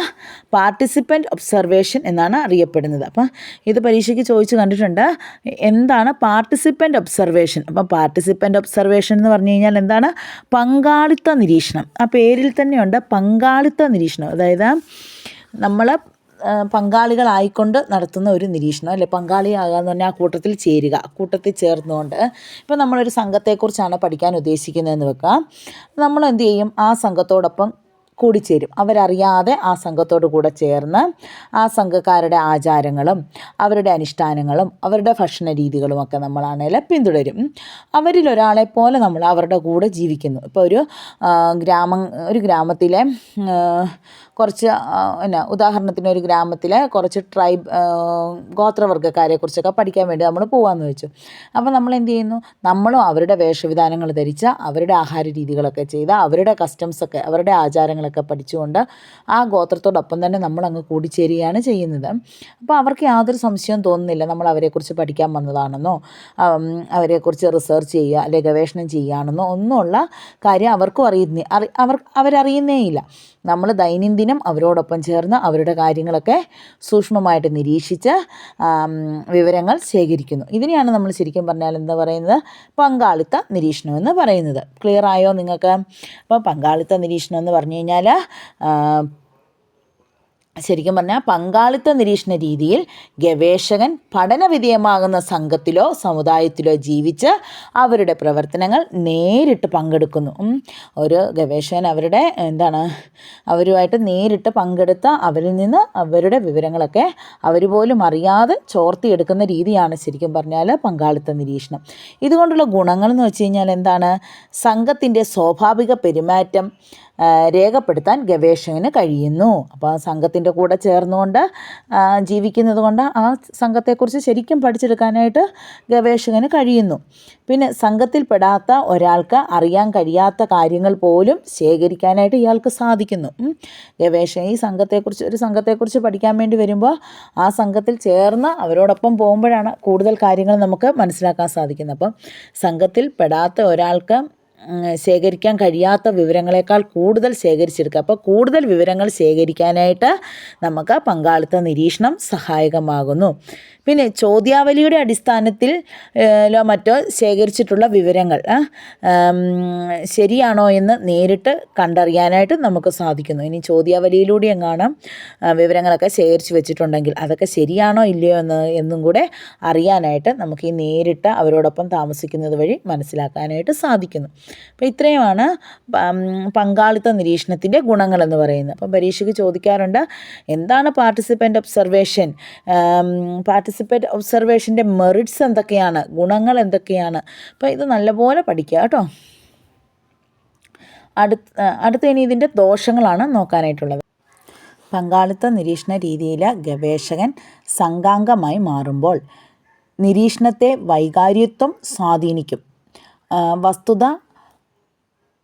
പാർട്ടിസിപ്പൻ്റ് ഒബ്സർവേഷൻ എന്നാണ് അറിയപ്പെടുന്നത്. അപ്പം ഇത് പരീക്ഷയ്ക്ക് ചോദിച്ച് കണ്ടിട്ടുണ്ട്. എന്താണ് പാർട്ടിസിപ്പൻ്റ് ഒബ്സർവേഷൻ? അപ്പം പാർട്ടിസിപ്പൻ്റ് ഒബ്സർവേഷൻ എന്ന് പറഞ്ഞു കഴിഞ്ഞാൽ എന്താണ്? പങ്കാളിത്ത നിരീക്ഷണം. ആ പേരിൽ തന്നെയുണ്ട് പങ്കാളിത്ത നിരീക്ഷണം. അതായത് നമ്മൾ പങ്കാളികളായിക്കൊണ്ട് നടത്തുന്ന ഒരു നിരീക്ഷണം, അല്ലേ? പങ്കാളിയാകുക എന്ന് പറഞ്ഞാൽ ആ കൂട്ടത്തിൽ ചേരുക, കൂട്ടത്തിൽ ചേർന്നുകൊണ്ട്. ഇപ്പം നമ്മളൊരു സംഘത്തെക്കുറിച്ചാണ് പഠിക്കാൻ ഉദ്ദേശിക്കുന്നതെന്ന് വെക്കാം. നമ്മൾ എന്ത് ചെയ്യും? ആ സംഘത്തോടൊപ്പം കൂടിച്ചേരും. അവരറിയാതെ ആ സംഘത്തോട് കൂടെ ചേർന്ന് ആ സംഘക്കാരുടെ ആചാരങ്ങളും അവരുടെ അനുഷ്ഠാനങ്ങളും അവരുടെ ഭക്ഷണ രീതികളുമൊക്കെ നമ്മളാണെങ്കിൽ പിന്തുടരും. അവരിലൊരാളെപ്പോലെ നമ്മൾ അവരുടെ കൂടെ ജീവിക്കുന്നു. ഇപ്പോൾ ഒരു ഗ്രാമത്തിലെ കുറച്ച് ഉദാഹരണത്തിന് ഒരു ഗ്രാമത്തിലെ കുറച്ച് ഗോത്രവർഗ്ഗക്കാരെക്കുറിച്ചൊക്കെ പഠിക്കാൻ വേണ്ടി നമ്മൾ പോകാമെന്ന് വെച്ചു. അപ്പോൾ നമ്മൾ എന്ത് ചെയ്യുന്നു? നമ്മളും അവരുടെ വേഷവിധാനങ്ങൾ ധരിച്ച് അവരുടെ ആഹാര രീതികളൊക്കെ ചെയ്ത് അവരുടെ കസ്റ്റംസൊക്കെ അവരുടെ ആചാരങ്ങളൊക്കെ പഠിച്ചുകൊണ്ട് ആ ഗോത്രത്തോടൊപ്പം തന്നെ നമ്മളങ്ങ് കൂടിച്ചേരുകയാണ് ചെയ്യുന്നത്. അപ്പോൾ അവർക്ക് യാതൊരു സംശയവും തോന്നുന്നില്ല നമ്മൾ അവരെക്കുറിച്ച് പഠിക്കാൻ വന്നതാണെന്നോ അവരെക്കുറിച്ച് റിസർച്ച് ചെയ്യുക അല്ലെങ്കിൽ ഗവേഷണം ചെയ്യുകയാണെന്നോ ഒന്നുമുള്ള കാര്യം അവർക്കും അവരറിയുന്നേ ഇല്ല. നമ്മൾ ദൈനംദിനം അവരോടൊപ്പം ചേർന്ന് അവരുടെ കാര്യങ്ങളൊക്കെ സൂക്ഷ്മമായിട്ട് നിരീക്ഷിച്ച് വിവരങ്ങൾ ശേഖരിക്കുന്നു. ഇതിനെയാണ് നമ്മൾ ശരിക്കും പറഞ്ഞാൽ എന്താ പറയുന്നത്? പങ്കാളിത്ത നിരീക്ഷണം എന്ന് പറയുന്നത്. ക്ലിയർ ആയോ നിങ്ങൾക്ക്? അപ്പോൾ പങ്കാളിത്ത നിരീക്ഷണം എന്ന് പറഞ്ഞു കഴിഞ്ഞാൽ ശരിക്കും പറഞ്ഞാൽ പങ്കാളിത്ത നിരീക്ഷണ രീതിയിൽ ഗവേഷകൻ പഠനവിധേയമാകുന്ന സംഘത്തിലോ സമുദായത്തിലോ ജീവിച്ച് അവരുടെ പ്രവർത്തനങ്ങൾ നേരിട്ട് പങ്കെടുക്കുന്നു. ഒരു ഗവേഷകൻ അവരുമായിട്ട് നേരിട്ട് പങ്കെടുത്ത അവരിൽ നിന്ന് അവരുടെ വിവരങ്ങളൊക്കെ അവർ പോലും അറിയാതെ ചോർത്തിയെടുക്കുന്ന രീതിയാണ് ശരിക്കും പറഞ്ഞാൽ പങ്കാളിത്ത നിരീക്ഷണം. ഇതുകൊണ്ടുള്ള ഗുണങ്ങളെന്ന് വെച്ച് കഴിഞ്ഞാൽ എന്താണ്? സംഘത്തിൻ്റെ സ്വാഭാവിക പെരുമാറ്റം രേഖപ്പെടുത്താൻ ഗവേഷകന് കഴിയുന്നു. അപ്പോൾ ആ സംഘത്തിൻ്റെ കൂടെ ചേർന്നുകൊണ്ട് ജീവിക്കുന്നത് കൊണ്ട് ആ സംഘത്തെക്കുറിച്ച് ശരിക്കും പഠിച്ചെടുക്കാനായിട്ട് ഗവേഷകന് കഴിയുന്നു. പിന്നെ സംഘത്തിൽപ്പെടാത്ത ഒരാൾക്ക് അറിയാൻ കഴിയാത്ത കാര്യങ്ങൾ പോലും ശേഖരിക്കാനായിട്ട് ഇയാൾക്ക് സാധിക്കുന്നു. ഗവേഷകൻ ഒരു സംഘത്തെക്കുറിച്ച് പഠിക്കാൻ വേണ്ടി വരുമ്പോൾ ആ സംഘത്തിൽ ചേർന്ന് അവരോടൊപ്പം പോകുമ്പോഴാണ് കൂടുതൽ കാര്യങ്ങൾ നമുക്ക് മനസ്സിലാക്കാൻ സാധിക്കുന്നത്. അപ്പം സംഘത്തിൽപ്പെടാത്ത ഒരാൾക്ക് ശേഖരിക്കാൻ കഴിയാത്ത വിവരങ്ങളെക്കാൾ കൂടുതൽ ശേഖരിച്ചെടുക്കുക. അപ്പോൾ കൂടുതൽ വിവരങ്ങൾ ശേഖരിക്കാനായിട്ട് നമുക്ക് പങ്കാളിത്ത നിരീക്ഷണം സഹായകമാകുന്നു. പിന്നെ ചോദ്യാവലിയുടെ അടിസ്ഥാനത്തിൽ മറ്റോ ശേഖരിച്ചിട്ടുള്ള വിവരങ്ങൾ ശരിയാണോ എന്ന് നേരിട്ട് കണ്ടറിയാനായിട്ട് നമുക്ക് സാധിക്കുന്നു. ഇനി ചോദ്യാവലിയിലൂടെ എങ്ങാനും വിവരങ്ങളൊക്കെ ശേഖരിച്ച് വെച്ചിട്ടുണ്ടെങ്കിൽ അതൊക്കെ ശരിയാണോ ഇല്ലയോ എന്നും കൂടെ അറിയാനായിട്ട് നമുക്ക് ഈ നേരിട്ട് അവരോടൊപ്പം താമസിക്കുന്നത് വഴി മനസ്സിലാക്കാനായിട്ട് സാധിക്കുന്നു. അപ്പോൾ ഇത്രയുമാണ് പങ്കാളിത്ത നിരീക്ഷണത്തിൻ്റെ ഗുണങ്ങളെന്ന് പറയുന്നത്. അപ്പം പരീക്ഷയ്ക്ക് ചോദിക്കാറുണ്ട്, എന്താണ് പാർട്ടിസിപ്പൻ്റ് ഒബ്സർവേഷൻ? പാർട്ടിസിപ്പൻ്റ് ഒബ്സർവേഷൻ്റെ മെറിറ്റ്സ് എന്തൊക്കെയാണ്, ഗുണങ്ങൾ എന്തൊക്കെയാണ്? അപ്പോൾ ഇത് നല്ലപോലെ പഠിക്കുക കേട്ടോ. അടുത്ത ഇനി ഇതിൻ്റെ ദോഷങ്ങളാണ് നോക്കാനായിട്ടുള്ളത്. പങ്കാളിത്ത നിരീക്ഷണ രീതിയിൽ ഗവേഷകൻ സംഘാംഗമായി മാറുമ്പോൾ നിരീക്ഷണത്തെ വൈകാരിത്വം സ്വാധീനിക്കും.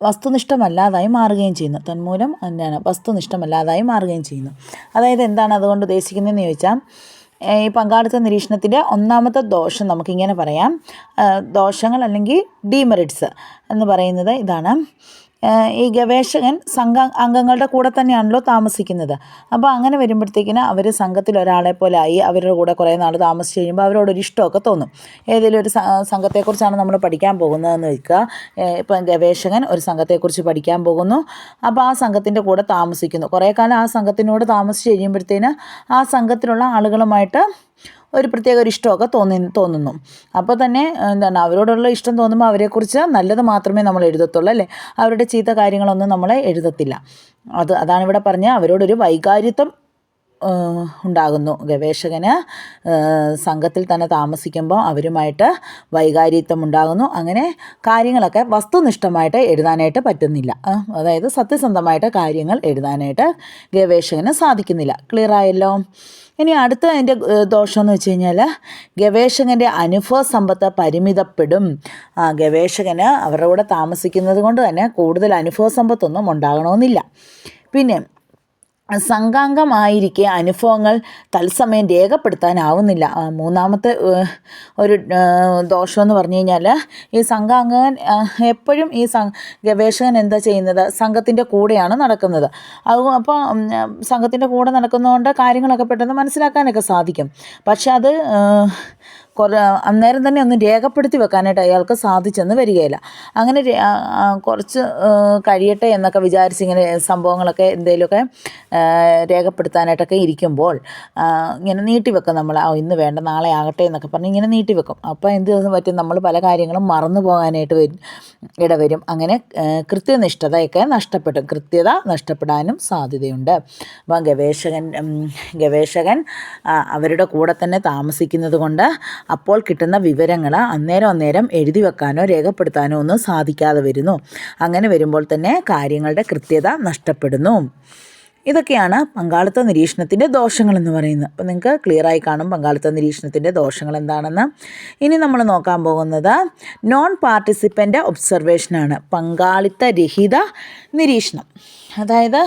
വസ്തുനിഷ്ഠമല്ലാതായി മാറുകയും ചെയ്യുന്നു. തന്മൂലം എന്താണ് വസ്തുനിഷ്ഠമല്ലാതായി മാറുകയും ചെയ്യുന്നു. അതായത് എന്താണ് അതുകൊണ്ട് ഉദ്ദേശിക്കുന്നതെന്ന് ചോദിച്ചാൽ, ഈ പങ്കാളിത്ത നിരീക്ഷണത്തിൻ്റെ ഒന്നാമത്തെ ദോഷം നമുക്കിങ്ങനെ പറയാം. ദോഷങ്ങൾ അല്ലെങ്കിൽ ഡീമെറിറ്റ്സ് എന്ന് പറയുന്നത് ഇതാണ്. ഈ ഗവേഷകൻ അംഗങ്ങളുടെ കൂടെ തന്നെയാണല്ലോ താമസിക്കുന്നത്. അപ്പോൾ അങ്ങനെ വരുമ്പോഴത്തേക്കിന് അവർ സംഘത്തിൽ ഒരാളെ പോലെ ആയി അവരുടെ കൂടെ കുറേ നാൾ താമസിച്ച് കഴിയുമ്പോൾ അവരോടൊരു ഇഷ്ടമൊക്കെ തോന്നും. ഏതെങ്കിലും ഒരു സംഘത്തെക്കുറിച്ചാണ് നമ്മൾ പഠിക്കാൻ പോകുന്നതെന്ന് വെക്കുക. ഇപ്പം ഗവേഷകൻ ഒരു സംഘത്തെക്കുറിച്ച് പഠിക്കാൻ പോകുന്നു. അപ്പോൾ ആ സംഘത്തിൻ്റെ കൂടെ താമസിക്കുന്നു. കുറേ കാലം ആ സംഘത്തിനോട് താമസിച്ച് കഴിയുമ്പോഴത്തേന് ആ സംഘത്തിലുള്ള ആളുകളുമായിട്ട് ഒരു പ്രത്യേക ഒരു ഇഷ്ടമൊക്കെ തോന്നുന്നു. അപ്പോൾ തന്നെ എന്താണ് അവരോടുള്ള ഇഷ്ടം തോന്നുമ്പോൾ അവരെക്കുറിച്ച് നല്ലത് മാത്രമേ നമ്മൾ എഴുതത്തുള്ളൂ, അല്ലേ? അവരുടെ ചീത്ത കാര്യങ്ങളൊന്നും നമ്മൾ എഴുതത്തില്ല. അതാണ് ഇവിടെ പറഞ്ഞ അവരോടൊരു വൈകാരിത്വം ഉണ്ടാകുന്നു. ഗവേഷകന് സംഘത്തിൽ തന്നെ താമസിക്കുമ്പോൾ അവരുമായിട്ട് വൈകാരിത്വം ഉണ്ടാകുന്നു. അങ്ങനെ കാര്യങ്ങളൊക്കെ വസ്തുനിഷ്ഠമായിട്ട് എഴുതാനായിട്ട് പറ്റുന്നില്ല. അതായത് സത്യസന്ധമായിട്ട് കാര്യങ്ങൾ എഴുതാനായിട്ട് ഗവേഷകന് സാധിക്കുന്നില്ല. ക്ലിയർ ആയല്ലോ? ഇനി അടുത്ത അതിൻ്റെ ദോഷമെന്ന് വെച്ച് കഴിഞ്ഞാൽ ഗവേഷകൻ്റെ അനുഭവ സമ്പത്ത് പരിമിതപ്പെടും. ഗവേഷകന് അവരുടെ കൂടെ താമസിക്കുന്നത് കൊണ്ട് തന്നെ കൂടുതൽ അനുഭവ സമ്പത്തൊന്നും ഉണ്ടാകണമെന്നില്ല. പിന്നെ സംഘാംഗമായിരിക്കെ അനുഭവങ്ങൾ തത്സമയം രേഖപ്പെടുത്താനാവുന്നില്ല. മൂന്നാമത്തെ ഒരു ദോഷമെന്ന് പറഞ്ഞു കഴിഞ്ഞാൽ ഈ സംഘാംഗൻ എപ്പോഴും ഈ ഗവേഷകൻ എന്താ ചെയ്യുന്നത്, സംഘത്തിൻ്റെ കൂടെയാണ് നടക്കുന്നത്. അപ്പോൾ സംഘത്തിൻ്റെ കൂടെ നടക്കുന്നതുകൊണ്ട് കാര്യങ്ങളൊക്കെ പെട്ടെന്ന് മനസ്സിലാക്കാനൊക്കെ സാധിക്കും. പക്ഷെ അത് അന്നേരം തന്നെ ഒന്നും രേഖപ്പെടുത്തി വെക്കാനായിട്ട് അയാൾക്ക് സാധിച്ചെന്ന് വരികയില്ല. അങ്ങനെ കുറച്ച് കഴിയട്ടെ എന്നൊക്കെ വിചാരിച്ചിങ്ങനെ സംഭവങ്ങളൊക്കെ എന്തെങ്കിലുമൊക്കെ രേഖപ്പെടുത്താനായിട്ടൊക്കെ ഇരിക്കുമ്പോൾ ഇങ്ങനെ നീട്ടിവെക്കും. നമ്മൾ ഇന്ന് വേണ്ട നാളെ ആകട്ടെ എന്നൊക്കെ പറഞ്ഞ് ഇങ്ങനെ നീട്ടിവെക്കും. അപ്പോൾ എന്ത് പറ്റും, നമ്മൾ പല കാര്യങ്ങളും മറന്നു പോകാനായിട്ട് ഇടവരും. അങ്ങനെ കൃത്യനിഷ്ഠതയൊക്കെ നഷ്ടപ്പെടും. കൃത്യത നഷ്ടപ്പെടാനും സാധ്യതയുണ്ട്. അപ്പം ഗവേഷകൻ അവരുടെ കൂടെ തന്നെ താമസിക്കുന്നത് കൊണ്ട് അപ്പോൾ കിട്ടുന്ന വിവരങ്ങൾ അന്നേരം എഴുതി വെക്കാനോ രേഖപ്പെടുത്താനോ ഒന്നും സാധിക്കാതെ വരുന്നു. അങ്ങനെ വരുമ്പോൾ തന്നെ കാര്യങ്ങളുടെ കൃത്യത നഷ്ടപ്പെടുന്നു. ഇതൊക്കെയാണ് പങ്കാളിത്ത നിരീക്ഷണത്തിൻ്റെ ദോഷങ്ങളെന്ന് പറയുന്നത്. അപ്പോൾ നിങ്ങൾക്ക് ക്ലിയറായി കാണും പങ്കാളിത്ത നിരീക്ഷണത്തിൻ്റെ ദോഷങ്ങൾ എന്താണെന്ന്. ഇനി നമ്മൾ നോക്കാൻ പോകുന്നത് നോൺ പാർട്ടിസിപ്പൻ്റ് ഒബ്സർവേഷനാണ്. പങ്കാളിത്ത രഹിത നിരീക്ഷണം. അതായത്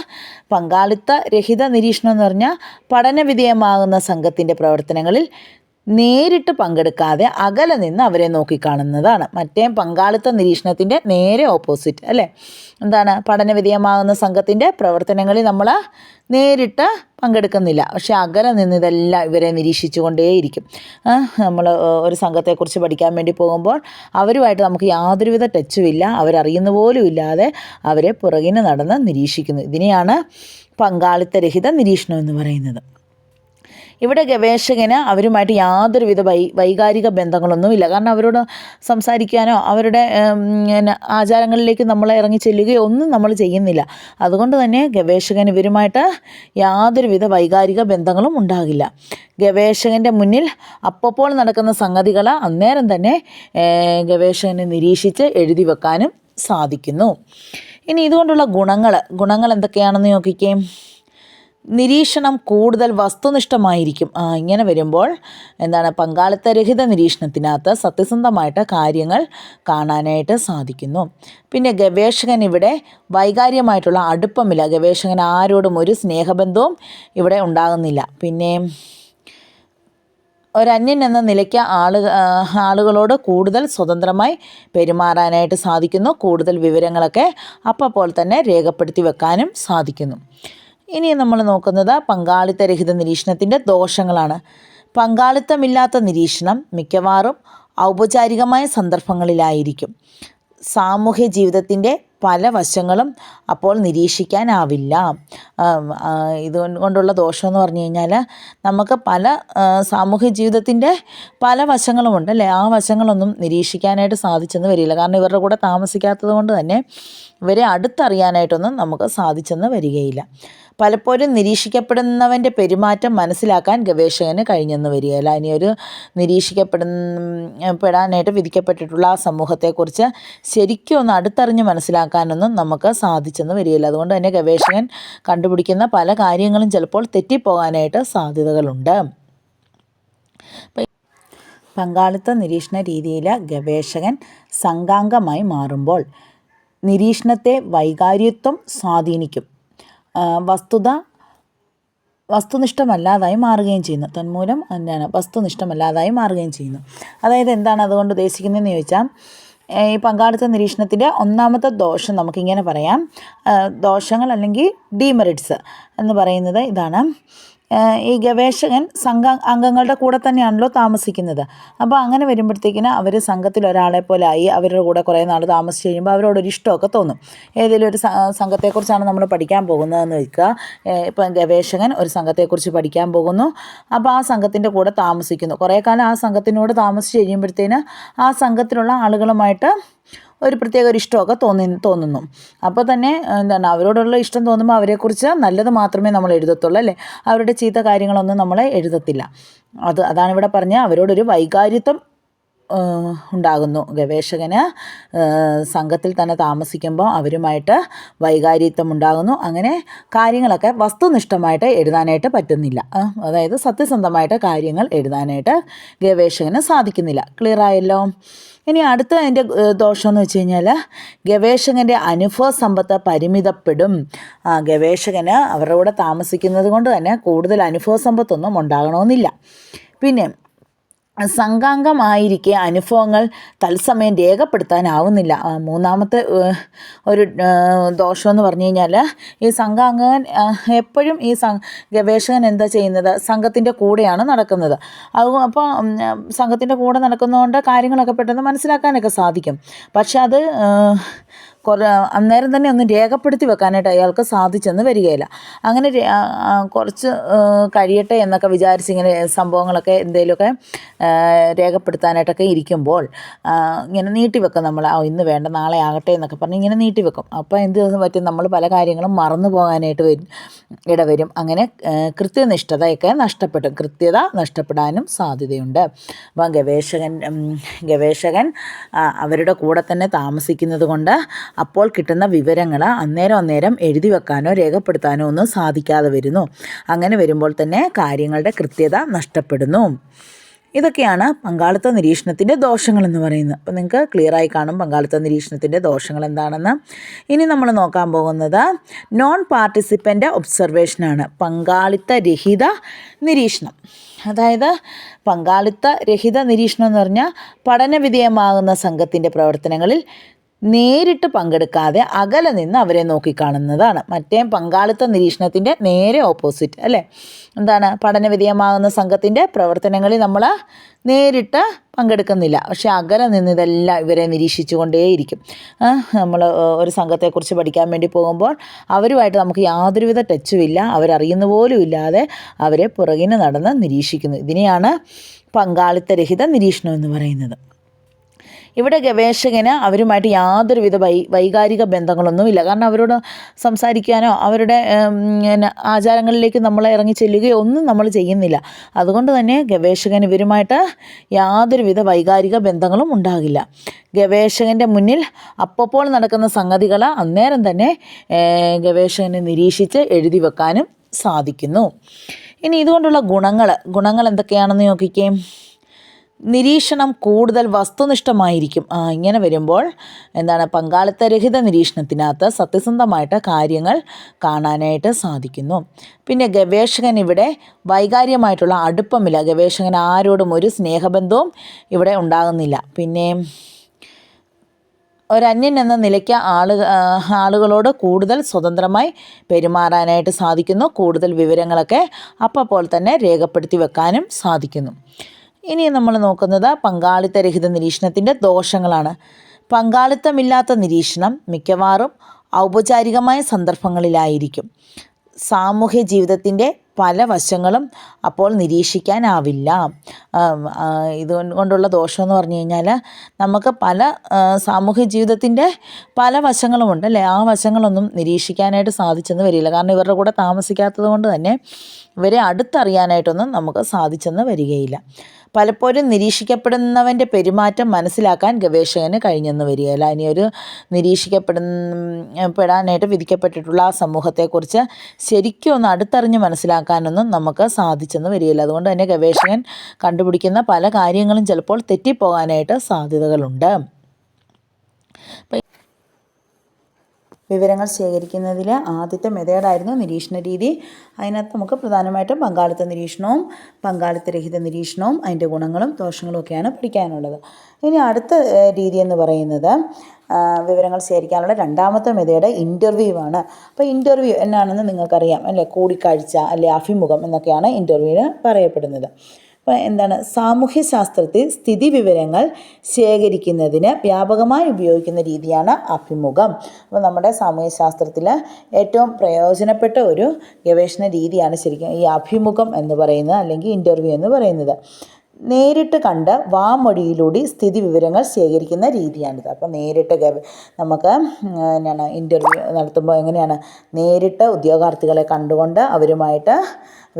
പങ്കാളിത്ത രഹിത നിരീക്ഷണം എന്ന് പറഞ്ഞാൽ പഠനവിധേയമാകുന്ന സംഘത്തിൻ്റെ പ്രവർത്തനങ്ങളിൽ നേരിട്ട് പങ്കെടുക്കാതെ അകലെ നിന്ന് അവരെ നോക്കിക്കാണുന്നതാണ്. മറ്റേ പങ്കാളിത്ത നിരീക്ഷണത്തിൻ്റെ നേരെ ഓപ്പോസിറ്റ്, അല്ലേ? എന്താണ്, പഠനവിധേയമാകുന്ന സംഘത്തിൻ്റെ പ്രവർത്തനങ്ങളിൽ നമ്മൾ നേരിട്ട് പങ്കെടുക്കുന്നില്ല, പക്ഷേ അകലെ നിന്ന് ഇതെല്ലാം ഇവരെ നിരീക്ഷിച്ചു കൊണ്ടേയിരിക്കും. നമ്മൾ ഒരു സംഘത്തെക്കുറിച്ച് പഠിക്കാൻ വേണ്ടി പോകുമ്പോൾ അവരുമായിട്ട് നമുക്ക് യാതൊരുവിധ ടച്ചും ഇല്ല, അവരറിയുന്ന പോലും ഇല്ലാതെ അവരെ പുറകിന് നടന്ന് നിരീക്ഷിക്കുന്നു. ഇതിനെയാണ് പങ്കാളിത്തരഹിത നിരീക്ഷണം എന്ന് പറയുന്നത്. ഇവിടെ ഗവേഷകന് അവരുമായിട്ട് യാതൊരുവിധ വൈകാരിക ബന്ധങ്ങളൊന്നുമില്ല. കാരണം അവരോട് സംസാരിക്കാനോ അവരുടെ ആചാരങ്ങളിലേക്ക് നമ്മൾ ഇറങ്ങി ചെല്ലുകയോ ഒന്നും നമ്മൾ ചെയ്യുന്നില്ല. അതുകൊണ്ട് തന്നെ ഗവേഷകൻ ഇവരുമായിട്ട് യാതൊരുവിധ വൈകാരിക ബന്ധങ്ങളും ഉണ്ടാകില്ല. ഗവേഷകൻ്റെ മുന്നിൽ അപ്പോൾ നടക്കുന്ന സംഗതികൾ അന്നേരം തന്നെ ഗവേഷകനെ നിരീക്ഷിച്ച് എഴുതി വെക്കാനും സാധിക്കുന്നു. ഇനി ഇതുകൊണ്ടുള്ള ഗുണങ്ങൾ എന്തൊക്കെയാണെന്ന് നോക്കിക്കേ. നിരീക്ഷണം കൂടുതൽ വസ്തുനിഷ്ഠമായിരിക്കും. ഇങ്ങനെ വരുമ്പോൾ എന്താണ്, പങ്കാളിത്തരഹിത നിരീക്ഷണത്തിനകത്ത് സത്യസന്ധമായിട്ട് കാര്യങ്ങൾ കാണാനായിട്ട് സാധിക്കുന്നു. പിന്നെ ഗവേഷകൻ ഇവിടെ വൈകാരികമായിട്ടുള്ള അടുപ്പമില്ല. ഗവേഷകൻ ആരോടും ഒരു സ്നേഹബന്ധവും ഇവിടെ ഉണ്ടാകുന്നില്ല. പിന്നെ ഒരന്യൻ എന്ന നിലയ്ക്ക് ആളുകളോട് കൂടുതൽ സ്വതന്ത്രമായി പെരുമാറാനായിട്ട് സാധിക്കുന്നു. കൂടുതൽ വിവരങ്ങളൊക്കെ അപ്പോൾ തന്നെ രേഖപ്പെടുത്തി വെക്കാനും സാധിക്കുന്നു. ഇനി നമ്മൾ നോക്കുന്നത് പങ്കാളിത്തരഹിത നിരീക്ഷണത്തിൻ്റെ ദോഷങ്ങളാണ്. പങ്കാളിത്തമില്ലാത്ത നിരീക്ഷണം മിക്കവാറും ഔപചാരികമായ സന്ദർഭങ്ങളിലായിരിക്കും. സാമൂഹ്യ ജീവിതത്തിൻ്റെ പല വശങ്ങളും അപ്പോൾ നിരീക്ഷിക്കാനാവില്ല. ഇതുകൊണ്ടുള്ള ദോഷമെന്ന് പറഞ്ഞു കഴിഞ്ഞാൽ നമുക്ക് പല സാമൂഹ്യ ജീവിതത്തിൻ്റെ പല വശങ്ങളുമുണ്ട്, അല്ലേ? ആ വശങ്ങളൊന്നും നിരീക്ഷിക്കാനായിട്ട് സാധിച്ചെന്ന് വരില്ല. കാരണം ഇവരുടെ കൂടെ താമസിക്കാത്തത് കൊണ്ട് തന്നെ ഇവരെ അടുത്തറിയാനായിട്ടൊന്നും നമുക്ക് സാധിച്ചെന്ന് വരികയില്ല. പലപ്പോഴും നിരീക്ഷിക്കപ്പെടുന്നവൻ്റെ പെരുമാറ്റം മനസ്സിലാക്കാൻ ഗവേഷകന് കഴിഞ്ഞെന്ന് വരികയില്ല. ഇനി ഒരു പെടാനായിട്ട് വിധിക്കപ്പെട്ടിട്ടുള്ള ആ സമൂഹത്തെക്കുറിച്ച് ശരിക്കും ഒന്ന് അടുത്തറിഞ്ഞ് മനസ്സിലാക്കാനൊന്നും നമുക്ക് സാധിച്ചെന്ന് വരികയില്ല. അതുകൊണ്ട് തന്നെ ഗവേഷകൻ കണ്ടുപിടിക്കുന്ന പല കാര്യങ്ങളും ചിലപ്പോൾ തെറ്റിപ്പോകാനായിട്ട് സാധ്യതകളുണ്ട്. പങ്കാളിത്ത നിരീക്ഷണ രീതിയിൽ ഗവേഷകൻ സംഘാംഗമായി മാറുമ്പോൾ നിരീക്ഷണത്തെ വൈകാരിത്വം സ്വാധീനിക്കും, വസ്തുനിഷ്ഠമല്ലാതായി മാറുകയും ചെയ്യുന്നു. തന്മൂലം എന്താണ് വസ്തുനിഷ്ഠമല്ലാതായി മാറുകയും ചെയ്യുന്നു. അതായത് എന്താണ് അതുകൊണ്ട് ഉദ്ദേശിക്കുന്നതെന്ന് ചോദിച്ചാൽ, ഈ പങ്കാളിത്ത നിരീക്ഷണത്തിൻ്റെ ഒന്നാമത്തെ ദോഷം നമുക്കിങ്ങനെ പറയാം. ദോഷങ്ങൾ അല്ലെങ്കിൽ ഡീമെറിറ്റ്സ് എന്ന് പറയുന്നത് ഇതാണ്. ഈ ഗവേഷകൻ അംഗങ്ങളുടെ കൂടെ തന്നെയാണല്ലോ താമസിക്കുന്നത്. അപ്പോൾ അങ്ങനെ വരുമ്പോഴത്തേക്കിന് അവർ സംഘത്തിൽ ഒരാളെ പോലെ ആയി അവരുടെ കൂടെ കുറേ നാൾ താമസിച്ച് കഴിയുമ്പോൾ അവരോടൊരു ഇഷ്ടമൊക്കെ തോന്നും. ഏതെങ്കിലും ഒരു സംഘത്തെക്കുറിച്ചാണ് നമ്മൾ പഠിക്കാൻ പോകുന്നതെന്ന് വയ്ക്കുക. ഇപ്പം ഗവേഷകൻ ഒരു സംഘത്തെക്കുറിച്ച് പഠിക്കാൻ പോകുന്നു. അപ്പോൾ ആ സംഘത്തിൻ്റെ കൂടെ താമസിക്കുന്നു. കുറേ കാലം ആ സംഘത്തിനോട് താമസിച്ച് കഴിയുമ്പോഴത്തേന് ആ സംഘത്തിലുള്ള ആളുകളുമായിട്ട് ഒരു പ്രത്യേക ഒരു ഇഷ്ടമൊക്കെ തോന്നുന്നു. അപ്പോൾ തന്നെ എന്താണ് അവരോടുള്ള ഇഷ്ടം തോന്നുമ്പോൾ അവരെക്കുറിച്ച് നല്ലത് മാത്രമേ നമ്മൾ എഴുതത്തുള്ളൂ, അല്ലേ? അവരുടെ ചീത്ത കാര്യങ്ങളൊന്നും നമ്മൾ എഴുതത്തില്ല. അതാണ് ഇവിടെ പറഞ്ഞ അവരോടൊരു വൈകാരിത്വം ഉണ്ടാകുന്നു. ഗവേഷകന് സംഘത്തിൽ തന്നെ താമസിക്കുമ്പോൾ അവരുമായിട്ട് വൈകാരിത്വം ഉണ്ടാകുന്നു. അങ്ങനെ കാര്യങ്ങളൊക്കെ വസ്തുനിഷ്ഠമായിട്ട് എഴുതാനായിട്ട് പറ്റുന്നില്ല. അതായത് സത്യസന്ധമായിട്ട് കാര്യങ്ങൾ എഴുതാനായിട്ട് ഗവേഷകന് സാധിക്കുന്നില്ല. ക്ലിയർ ആയല്ലോ? ഇനി അടുത്ത അതിൻ്റെ ദോഷമെന്ന് വെച്ച് കഴിഞ്ഞാൽ ഗവേഷകൻ്റെ അനുഭവ സമ്പത്ത് പരിമിതപ്പെടും. ഗവേഷകന് അവരുടെ കൂടെ താമസിക്കുന്നത് കൊണ്ട് തന്നെ കൂടുതൽ അനുഭവ സമ്പത്തൊന്നും ഉണ്ടാകണമെന്നില്ല. പിന്നെ സംഘാംഗമായിരിക്കെ അനുഭവങ്ങൾ തത്സമയം രേഖപ്പെടുത്താനാവുന്നില്ല. മൂന്നാമത്തെ ഒരു ദോഷമെന്ന് പറഞ്ഞു കഴിഞ്ഞാൽ ഈ സംഘാംഗൻ എപ്പോഴും ഈ ഗവേഷകൻ എന്താ ചെയ്യുന്നത്, സംഘത്തിൻ്റെ കൂടെയാണ് നടക്കുന്നത്. അപ്പോൾ സംഘത്തിൻ്റെ കൂടെ നടക്കുന്നതുകൊണ്ട് കാര്യങ്ങളൊക്കെ പെട്ടെന്ന് മനസ്സിലാക്കാനൊക്കെ സാധിക്കും. പക്ഷെ അത് അന്നേരം തന്നെ ഒന്ന് രേഖപ്പെടുത്തി വെക്കാനായിട്ട് അയാൾക്ക് സാധിച്ചെന്ന് വരികയില്ല. അങ്ങനെ കുറച്ച് കഴിയട്ടെ എന്നൊക്കെ വിചാരിച്ച് ഇങ്ങനെ സംഭവങ്ങളൊക്കെ എന്തെങ്കിലുമൊക്കെ രേഖപ്പെടുത്താനായിട്ടൊക്കെ ഇരിക്കുമ്പോൾ ഇങ്ങനെ നീട്ടിവെക്കും. നമ്മൾ ഇന്ന് വേണ്ട നാളെ ആകട്ടെ എന്നൊക്കെ പറഞ്ഞ് ഇങ്ങനെ നീട്ടിവെക്കും. അപ്പോൾ എന്ത് പറ്റും, നമ്മൾ പല കാര്യങ്ങളും മറന്നു പോകാനായിട്ട് ഇടവരും. അങ്ങനെ കൃത്യനിഷ്ഠതയൊക്കെ കൃത്യത നഷ്ടപ്പെടാനും സാധ്യതയുണ്ട്. അപ്പം ഗവേഷകൻ അവരുടെ കൂടെ തന്നെ താമസിക്കുന്നത് കൊണ്ട് അപ്പോൾ കിട്ടുന്ന വിവരങ്ങൾ അന്നേരം എഴുതി വെക്കാനോ രേഖപ്പെടുത്താനോ ഒന്നും സാധിക്കാതെ വരുന്നു. അങ്ങനെ വരുമ്പോൾ തന്നെ കാര്യങ്ങളുടെ കൃത്യത നഷ്ടപ്പെടുന്നു. ഇതൊക്കെയാണ് പങ്കാളിത്ത നിരീക്ഷണത്തിൻ്റെ ദോഷങ്ങളെന്ന് പറയുന്നത്. അപ്പോൾ നിങ്ങൾക്ക് ക്ലിയറായി കാണും പങ്കാളിത്ത നിരീക്ഷണത്തിൻ്റെ ദോഷങ്ങൾ എന്താണെന്ന്. ഇനി നമ്മൾ നോക്കാൻ പോകുന്നത് നോൺ പാർട്ടിസിപ്പൻ്റ് ഒബ്സർവേഷനാണ്, പങ്കാളിത്ത രഹിത നിരീക്ഷണം. അതായത് പങ്കാളിത്ത രഹിത നിരീക്ഷണം എന്ന് പറഞ്ഞാൽ പഠനവിധേയമാകുന്ന സംഘത്തിൻ്റെ പ്രവർത്തനങ്ങളിൽ നേരിട്ട് പങ്കെടുക്കാതെ അകലെ നിന്ന് അവരെ നോക്കിക്കാണുന്നതാണ്. മറ്റേ പങ്കാളിത്ത നിരീക്ഷണത്തിൻ്റെ നേരെ ഓപ്പോസിറ്റ്, അല്ലേ? എന്താണ്, പഠനവിധേയമാകുന്ന സംഘത്തിൻ്റെ പ്രവർത്തനങ്ങളിൽ നമ്മൾ നേരിട്ട് പങ്കെടുക്കുന്നില്ല, പക്ഷേ അകലെ നിന്ന് ഇതെല്ലാം ഇവരെ നിരീക്ഷിച്ചു കൊണ്ടേയിരിക്കും. നമ്മൾ ഒരു സംഘത്തെക്കുറിച്ച് പഠിക്കാൻ വേണ്ടി പോകുമ്പോൾ അവരുമായിട്ട് നമുക്ക് യാതൊരുവിധ ടച്ചുമില്ല, അവരറിയുന്ന പോലും ഇല്ലാതെ അവരെ പുറകിന് നടന്ന് നിരീക്ഷിക്കുന്നു. ഇതിനെയാണ് പങ്കാളിത്തരഹിത നിരീക്ഷണം എന്ന് പറയുന്നത്. ഇവിടെ ഗവേഷകന് അവരുമായിട്ട് യാതൊരുവിധ വൈകാരിക ബന്ധങ്ങളൊന്നുമില്ല. കാരണം അവരോട് സംസാരിക്കാനോ അവരുടെ ആചാരങ്ങളിലേക്ക് നമ്മൾ ഇറങ്ങി ചെല്ലുകയോ ഒന്നും നമ്മൾ ചെയ്യുന്നില്ല. അതുകൊണ്ട് തന്നെ ഗവേഷകൻ ഇവരുമായിട്ട് യാതൊരുവിധ വൈകാരിക ബന്ധങ്ങളും ഉണ്ടാകില്ല. ഗവേഷകൻ്റെ മുന്നിൽ അപ്പോൾ നടക്കുന്ന സംഗതികൾ അന്നേരം തന്നെ ഗവേഷകനെ നിരീക്ഷിച്ച് എഴുതി വെക്കാനും സാധിക്കുന്നു. ഇനി ഇതുകൊണ്ടുള്ള ഗുണങ്ങൾ എന്തൊക്കെയാണെന്ന് നോക്കിക്കേ. നിരീക്ഷണം കൂടുതൽ വസ്തുനിഷ്ഠമായിരിക്കും. ഇങ്ങനെ വരുമ്പോൾ എന്താണ്, പങ്കാളിത്തരഹിത നിരീക്ഷണത്തിനകത്ത് സത്യസന്ധമായിട്ട് കാര്യങ്ങൾ കാണാനായിട്ട് സാധിക്കുന്നു. പിന്നെ ഗവേഷകൻ ഇവിടെ വൈകാരികമായിട്ടുള്ള അടുപ്പമില്ല. ഗവേഷകൻ ആരോടും ഒരു സ്നേഹബന്ധവും ഇവിടെ ഉണ്ടാകുന്നില്ല. പിന്നെ ഒരന്യൻ എന്ന നിലയ്ക്ക് ആളുകളോട് കൂടുതൽ സ്വതന്ത്രമായി പെരുമാറാനായിട്ട് സാധിക്കുന്നു. കൂടുതൽ വിവരങ്ങളൊക്കെ അപ്പോൾ തന്നെ രേഖപ്പെടുത്തി വെക്കാനും സാധിക്കുന്നു. ഇനി നമ്മൾ നോക്കുന്നത് പങ്കാളിത്തരഹിത നിരീക്ഷണത്തിൻ്റെ ദോഷങ്ങളാണ്. പങ്കാളിത്തമില്ലാത്ത നിരീക്ഷണം മിക്കവാറും ഔപചാരികമായ സന്ദർഭങ്ങളിലായിരിക്കും. സാമൂഹ്യ ജീവിതത്തിൻ്റെ പല വശങ്ങളും അപ്പോൾ നിരീക്ഷിക്കാനാവില്ല. ഇതുകൊണ്ടുള്ള ദോഷമെന്ന് പറഞ്ഞു കഴിഞ്ഞാൽ നമുക്ക് പല സാമൂഹ്യ ജീവിതത്തിൻ്റെ പല വശങ്ങളുമുണ്ട് അല്ലേ, ആ വശങ്ങളൊന്നും നിരീക്ഷിക്കാനായിട്ട് സാധിച്ചെന്ന് വരില്ല. കാരണം ഇവരുടെ കൂടെ താമസിക്കാത്തത് കൊണ്ട് തന്നെ ഇവരെ അടുത്തറിയാനായിട്ടൊന്നും നമുക്ക് സാധിച്ചെന്ന് വരികയില്ല. പലപ്പോഴും നിരീക്ഷിക്കപ്പെടുന്നവൻ്റെ പെരുമാറ്റം മനസ്സിലാക്കാൻ ഗവേഷകന് കഴിഞ്ഞെന്ന് വരികയില്ല. ഇനി ഒരു പെടാനായിട്ട് വിധിക്കപ്പെട്ടിട്ടുള്ള ആ സമൂഹത്തെക്കുറിച്ച് ശരിക്കും ഒന്ന് അടുത്തറിഞ്ഞ് മനസ്സിലാക്കാനൊന്നും നമുക്ക് സാധിച്ചെന്ന് വരികയില്ല. അതുകൊണ്ട് തന്നെ ഗവേഷകൻ കണ്ടുപിടിക്കുന്ന പല കാര്യങ്ങളും ചിലപ്പോൾ തെറ്റിപ്പോകാനായിട്ട് സാധ്യതകളുണ്ട്. വിവരങ്ങൾ ശേഖരിക്കുന്നതിൽ ആദ്യത്തെ മെത്തേഡായിരുന്നു നിരീക്ഷണ രീതി. അതിനകത്ത് നമുക്ക് പ്രധാനമായിട്ടും പങ്കാളിത്ത നിരീക്ഷണവും പങ്കാളിത്തരഹിത നിരീക്ഷണവും അതിൻ്റെ ഗുണങ്ങളും ദോഷങ്ങളും ഒക്കെയാണ് പഠിക്കാനുള്ളത്. ഇനി അടുത്ത രീതി എന്ന് പറയുന്നത് വിവരങ്ങൾ ശേഖരിക്കാനുള്ള രണ്ടാമത്തെ മെത്തേഡ് ഇൻ്റർവ്യൂ ആണ്. അപ്പോൾ ഇൻ്റർവ്യൂ എന്നാണെന്ന് നിങ്ങൾക്കറിയാം അല്ലേ, കൂടിക്കാഴ്ച അല്ലെ അഭിമുഖം എന്നൊക്കെയാണ് ഇൻ്റർവ്യൂവിന് പറയപ്പെടുന്നത്. അപ്പോൾ എന്താണ്, സാമൂഹ്യശാസ്ത്രത്തിൽ സ്ഥിതി വിവരങ്ങൾ ശേഖരിക്കുന്നതിന് വ്യാപകമായി ഉപയോഗിക്കുന്ന രീതിയാണ് അഭിമുഖം. അപ്പോൾ നമ്മുടെ സാമൂഹ്യശാസ്ത്രത്തിൽ ഏറ്റവും പ്രയോജനപ്പെട്ട ഒരു ഗവേഷണ രീതിയാണ് ശരിക്കും ഈ അഭിമുഖം എന്ന് പറയുന്നത്, അല്ലെങ്കിൽ ഇൻ്റർവ്യൂ എന്ന് പറയുന്നത്. നേരിട്ട് കണ്ട് വാമൊഴിയിലൂടെ സ്ഥിതി വിവരങ്ങൾ ശേഖരിക്കുന്ന രീതിയാണിത്. അപ്പോൾ നേരിട്ട് നമുക്ക് എന്നാണ് ഇൻ്റർവ്യൂ നടത്തുമ്പോൾ എങ്ങനെയാണ്, നേരിട്ട് ഉദ്യോഗാർത്ഥികളെ കണ്ടുകൊണ്ട് അവരുമായിട്ട്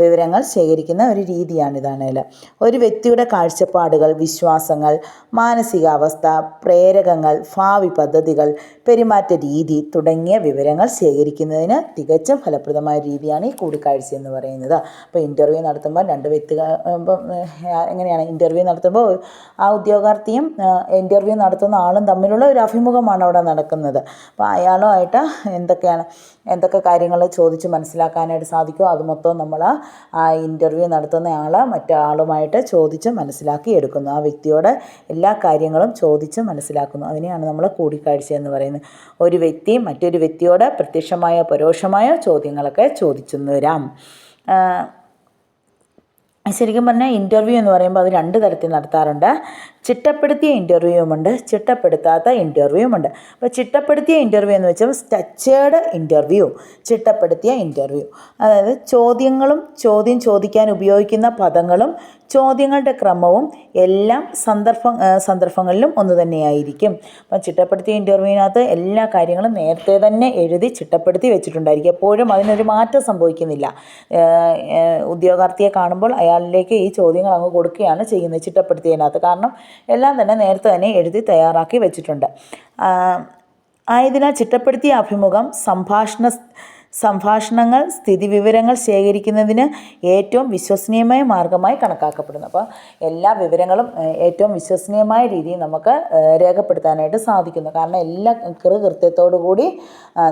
വിവരങ്ങൾ ശേഖരിക്കുന്ന ഒരു രീതിയാണിതാണേൽ. ഒരു വ്യക്തിയുടെ കാഴ്ചപ്പാടുകൾ, വിശ്വാസങ്ങൾ, മാനസികാവസ്ഥ, പ്രേരകങ്ങൾ, ഭാവി പദ്ധതികൾ, പെരുമാറ്റ രീതി തുടങ്ങിയ വിവരങ്ങൾ ശേഖരിക്കുന്നതിന് തികച്ചും ഫലപ്രദമായ രീതിയാണ് ഈ കൂടിക്കാഴ്ച എന്ന് പറയുന്നത്. അപ്പോൾ ഇൻ്റർവ്യൂ നടത്തുമ്പോൾ രണ്ട് വ്യക്തികൾ എങ്ങനെയാണ് ഇൻ്റർവ്യൂ നടത്തുമ്പോൾ ആ ഉദ്യോഗാർത്ഥിയും ഇൻ്റർവ്യൂ നടത്തുന്ന ആളും തമ്മിലുള്ള ഒരു അഭിമുഖമാണ് അവിടെ നടക്കുന്നത്. അപ്പോൾ അയാളുമായിട്ട് എന്തൊക്കെ കാര്യങ്ങൾ ചോദിച്ച് മനസ്സിലാക്കാനായിട്ട് സാധിക്കുമോ അത് മൊത്തം നമ്മൾ ആ ഇൻ്റർവ്യൂ നടത്തുന്ന ആൾ മറ്റാളുമായിട്ട് ചോദിച്ച് മനസ്സിലാക്കി എടുക്കുന്നു. ആ വ്യക്തിയോട് എല്ലാ കാര്യങ്ങളും ചോദിച്ച് മനസ്സിലാക്കുന്നു. അതിനെയാണ് നമ്മൾ കൂടിക്കാഴ്ച എന്ന് പറയുന്നത്. ഒരു വ്യക്തി മറ്റൊരു വ്യക്തിയോട് പ്രത്യക്ഷമായോ പരോക്ഷമായോ ചോദ്യങ്ങളൊക്കെ ചോദിച്ചെന്ന് വരാം. ശരിക്കും പറഞ്ഞാൽ ഇൻ്റർവ്യൂ എന്ന് പറയുമ്പോൾ അത് രണ്ട് തരത്തിൽ നടത്താറുണ്ട്. ചിട്ടപ്പെടുത്തിയ ഇൻ്റർവ്യൂവുമുണ്ട്, ചിട്ടപ്പെടുത്താത്ത ഇൻ്റർവ്യൂവുമുണ്ട്. അപ്പോൾ ചിട്ടപ്പെടുത്തിയ ഇൻ്റർവ്യൂ എന്ന് വെച്ചാൽ സ്ട്രക്ചേർഡ് ഇൻ്റർവ്യൂ, ചിട്ടപ്പെടുത്തിയ ഇൻ്റർവ്യൂ അതായത് ചോദ്യങ്ങളും ചോദ്യം ചോദിക്കാൻ ഉപയോഗിക്കുന്ന പദങ്ങളും ചോദ്യങ്ങളുടെ ക്രമവും എല്ലാം സന്ദർഭങ്ങളിലും ഒന്ന് തന്നെയായിരിക്കും. അപ്പം ചിട്ടപ്പെടുത്തിയ ഇൻ്റർവ്യൂവിനകത്ത് എല്ലാ കാര്യങ്ങളും നേരത്തെ തന്നെ എഴുതി ചിട്ടപ്പെടുത്തി വെച്ചിട്ടുണ്ടായിരിക്കും. എപ്പോഴും അതിനൊരു മാറ്റം സംഭവിക്കുന്നില്ല. ഉദ്യോഗാർത്ഥിയെ കാണുമ്പോൾ അയാളിലേക്ക് ഈ ചോദ്യങ്ങൾ അങ്ങ് കൊടുക്കുകയാണ് ചെയ്യുന്നത് ചിട്ടപ്പെടുത്തിയതിനകത്ത്. കാരണം എല്ലാം തന്നെ നേരത്തെ തന്നെ എഴുതി തയ്യാറാക്കി വെച്ചിട്ടുണ്ട്. ആയതിനാൽ ചിട്ടപ്പെടുത്തിയ അഭിമുഖം സംഭാഷണങ്ങൾ സ്ഥിതിവിവരങ്ങൾ ശേഖരിക്കുന്നതിന് ഏറ്റവും വിശ്വസനീയമായ മാർഗമായി കണക്കാക്കപ്പെടുന്നു. അപ്പോൾ എല്ലാ വിവരങ്ങളും ഏറ്റവും വിശ്വസനീയമായ രീതിയിൽ നമുക്ക് രേഖപ്പെടുത്താനായിട്ട് സാധിക്കുന്നു. കാരണം എല്ലാ കൃത്യത്തോടു കൂടി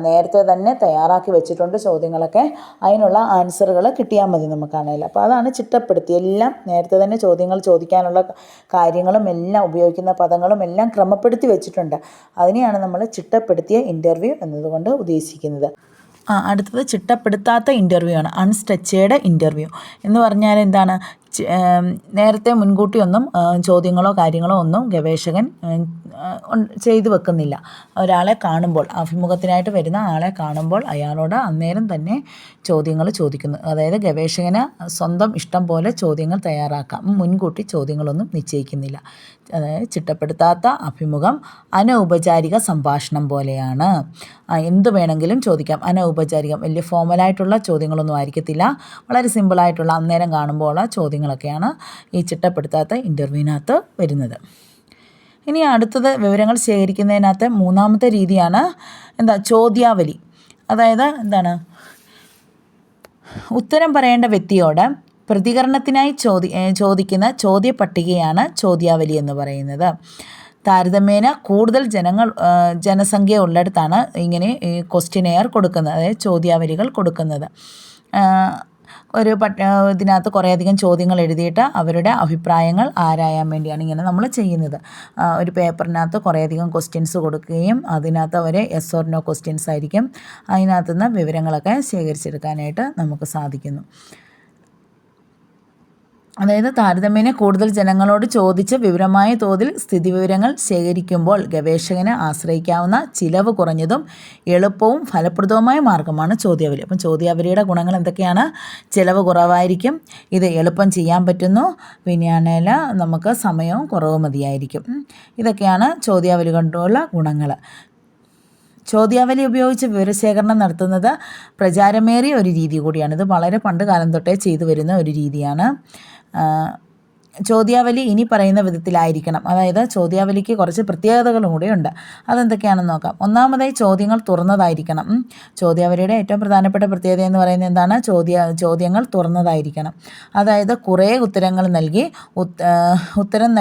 നേരത്തെ തന്നെ തയ്യാറാക്കി വെച്ചിട്ടുണ്ട് ചോദ്യങ്ങളൊക്കെ. അതിനുള്ള ആൻസറുകൾ കിട്ടിയാൽ മതി നമുക്കാണെങ്കിൽ. അപ്പോൾ അതാണ് ചിട്ടപ്പെടുത്തി. എല്ലാം നേരത്തെ തന്നെ ചോദ്യങ്ങൾ ചോദിക്കാനുള്ള കാര്യങ്ങളും എല്ലാം ഉപയോഗിക്കുന്ന പദങ്ങളും എല്ലാം ക്രമപ്പെടുത്തി വെച്ചിട്ടുണ്ട്. അതിനെയാണ് നമ്മൾ ചിട്ടപ്പെടുത്തിയ ഇൻ്റർവ്യൂ എന്നതുകൊണ്ട് ഉദ്ദേശിക്കുന്നത്. അടുത്തത് ചിട്ടപ്പെടുത്താത്ത ഇൻ്റർവ്യൂ ആണ്, അൺസ്ട്രക്ചേർഡ് ഇൻ്റർവ്യൂ എന്ന് പറഞ്ഞാൽ എന്താണ്, നേരത്തെ മുൻകൂട്ടിയൊന്നും ചോദ്യങ്ങളോ കാര്യങ്ങളോ ഒന്നും ഗവേഷകൻ ചെയ്തു വെക്കുന്നില്ല. ഒരാളെ കാണുമ്പോൾ, അഭിമുഖത്തിനായിട്ട് വരുന്ന ആളെ കാണുമ്പോൾ അയാളോട് അന്നേരം തന്നെ ചോദ്യങ്ങൾ ചോദിക്കുന്നു. അതായത് ഗവേഷകന് സ്വന്തം ഇഷ്ടം പോലെ ചോദ്യങ്ങൾ തയ്യാറാക്കാം, മുൻകൂട്ടി ചോദ്യങ്ങളൊന്നും നിശ്ചയിക്കുന്നില്ല. അതായത് ചിട്ടപ്പെടുത്താത്ത അഭിമുഖം അനൗപചാരിക സംഭാഷണം പോലെയാണ്. എന്ത് വേണമെങ്കിലും ചോദിക്കാം. അനൗപചാരികം, വലിയ ഫോമലായിട്ടുള്ള ചോദ്യങ്ങളൊന്നും ആയിരിക്കത്തില്ല. വളരെ സിമ്പിളായിട്ടുള്ള അന്നേരം കാണുമ്പോൾ ചോദ്യങ്ങളൊക്കെയാണ് ഈ ചിട്ടപ്പെടുത്താത്ത ഇൻ്റർവ്യൂവിനകത്ത് വരുന്നത്. ഇനി അടുത്തത് വിവരങ്ങൾ ശേഖരിക്കുന്നതിനകത്ത് മൂന്നാമത്തെ രീതിയാണ് ചോദ്യാവലി. അതായത് ഉത്തരം പറയേണ്ട വ്യക്തിയോട് പ്രതികരണത്തിനായി ചോദിക്കുന്ന ചോദ്യ പട്ടികയാണ് ചോദ്യാവലി എന്ന് പറയുന്നത്. താരതമ്യേന കൂടുതൽ ജനസംഖ്യ ഉള്ളിടത്താണ് ഇങ്ങനെ ക്വസ്റ്റ്യനെയർ കൊടുക്കുന്നത്, അതായത് ചോദ്യാവലികൾ കൊടുക്കുന്നത്. ഇതിനകത്ത് കുറേയധികം ചോദ്യങ്ങൾ എഴുതിയിട്ട് അവരുടെ അഭിപ്രായങ്ങൾ ആരായാൻ വേണ്ടിയാണ് ഇങ്ങനെ നമ്മൾ ചെയ്യുന്നത്. ഒരു പേപ്പറിനകത്ത് കുറേയധികം ക്വസ്റ്റ്യൻസ് കൊടുക്കുകയും അതിനകത്ത് അവർ യെസ് ഓർ നോ ക്വസ്റ്റ്യൻസ് ആയിരിക്കും. അതിനകത്തുനിന്ന് വിവരങ്ങളൊക്കെ ശേഖരിച്ചെടുക്കാനായിട്ട് നമുക്ക് സാധിക്കുന്നു. അതായത് താരതമ്യേന കൂടുതൽ ജനങ്ങളോട് ചോദിച്ച് വിവരമായ തോതിൽ സ്ഥിതിവിവരങ്ങൾ ശേഖരിക്കുമ്പോൾ ഗവേഷകന് ആശ്രയിക്കാവുന്ന ചിലവ് കുറഞ്ഞതും എളുപ്പവും ഫലപ്രദവുമായ മാർഗ്ഗമാണ് ചോദ്യാവലി. അപ്പം ചോദ്യാവലിയുടെ ഗുണങ്ങൾ എന്തൊക്കെയാണ്? ചിലവ് കുറവായിരിക്കും, ഇത് എളുപ്പം ചെയ്യാൻ പറ്റുന്നു, പിന്നെയാണെങ്കിൽ നമുക്ക് സമയവും കുറവ് മതിയായിരിക്കും. ഇതൊക്കെയാണ് ചോദ്യാവലി കൊണ്ടുള്ള ഗുണങ്ങൾ. ചോദ്യാവലി ഉപയോഗിച്ച് വിവരശേഖരണം നടത്തുന്നത് പ്രചാരമേറിയ ഒരു രീതി കൂടിയാണ്. ഇത് വളരെ പണ്ട് കാലം തൊട്ടേ ചെയ്തു വരുന്ന ഒരു രീതിയാണ്. ചോദ്യാവലി ഇനി പറയുന്ന വിധത്തിലായിരിക്കണം. അതായത് ചോദ്യാവലിക്ക് കുറച്ച് പ്രത്യേകതകളും കൂടെയുണ്ട്. അതെന്തൊക്കെയാണെന്ന് നോക്കാം. ഒന്നാമതായി ചോദ്യങ്ങൾ തുറന്നതായിരിക്കണം. ചോദ്യാവലിയുടെ ഏറ്റവും പ്രധാനപ്പെട്ട പ്രത്യേകത എന്ന് പറയുന്നത് എന്താണ്? ചോദ്യങ്ങൾ തുറന്നതായിരിക്കണം. അതായത് കുറേ ഉത്തരങ്ങൾ നൽകി ഉത്തരം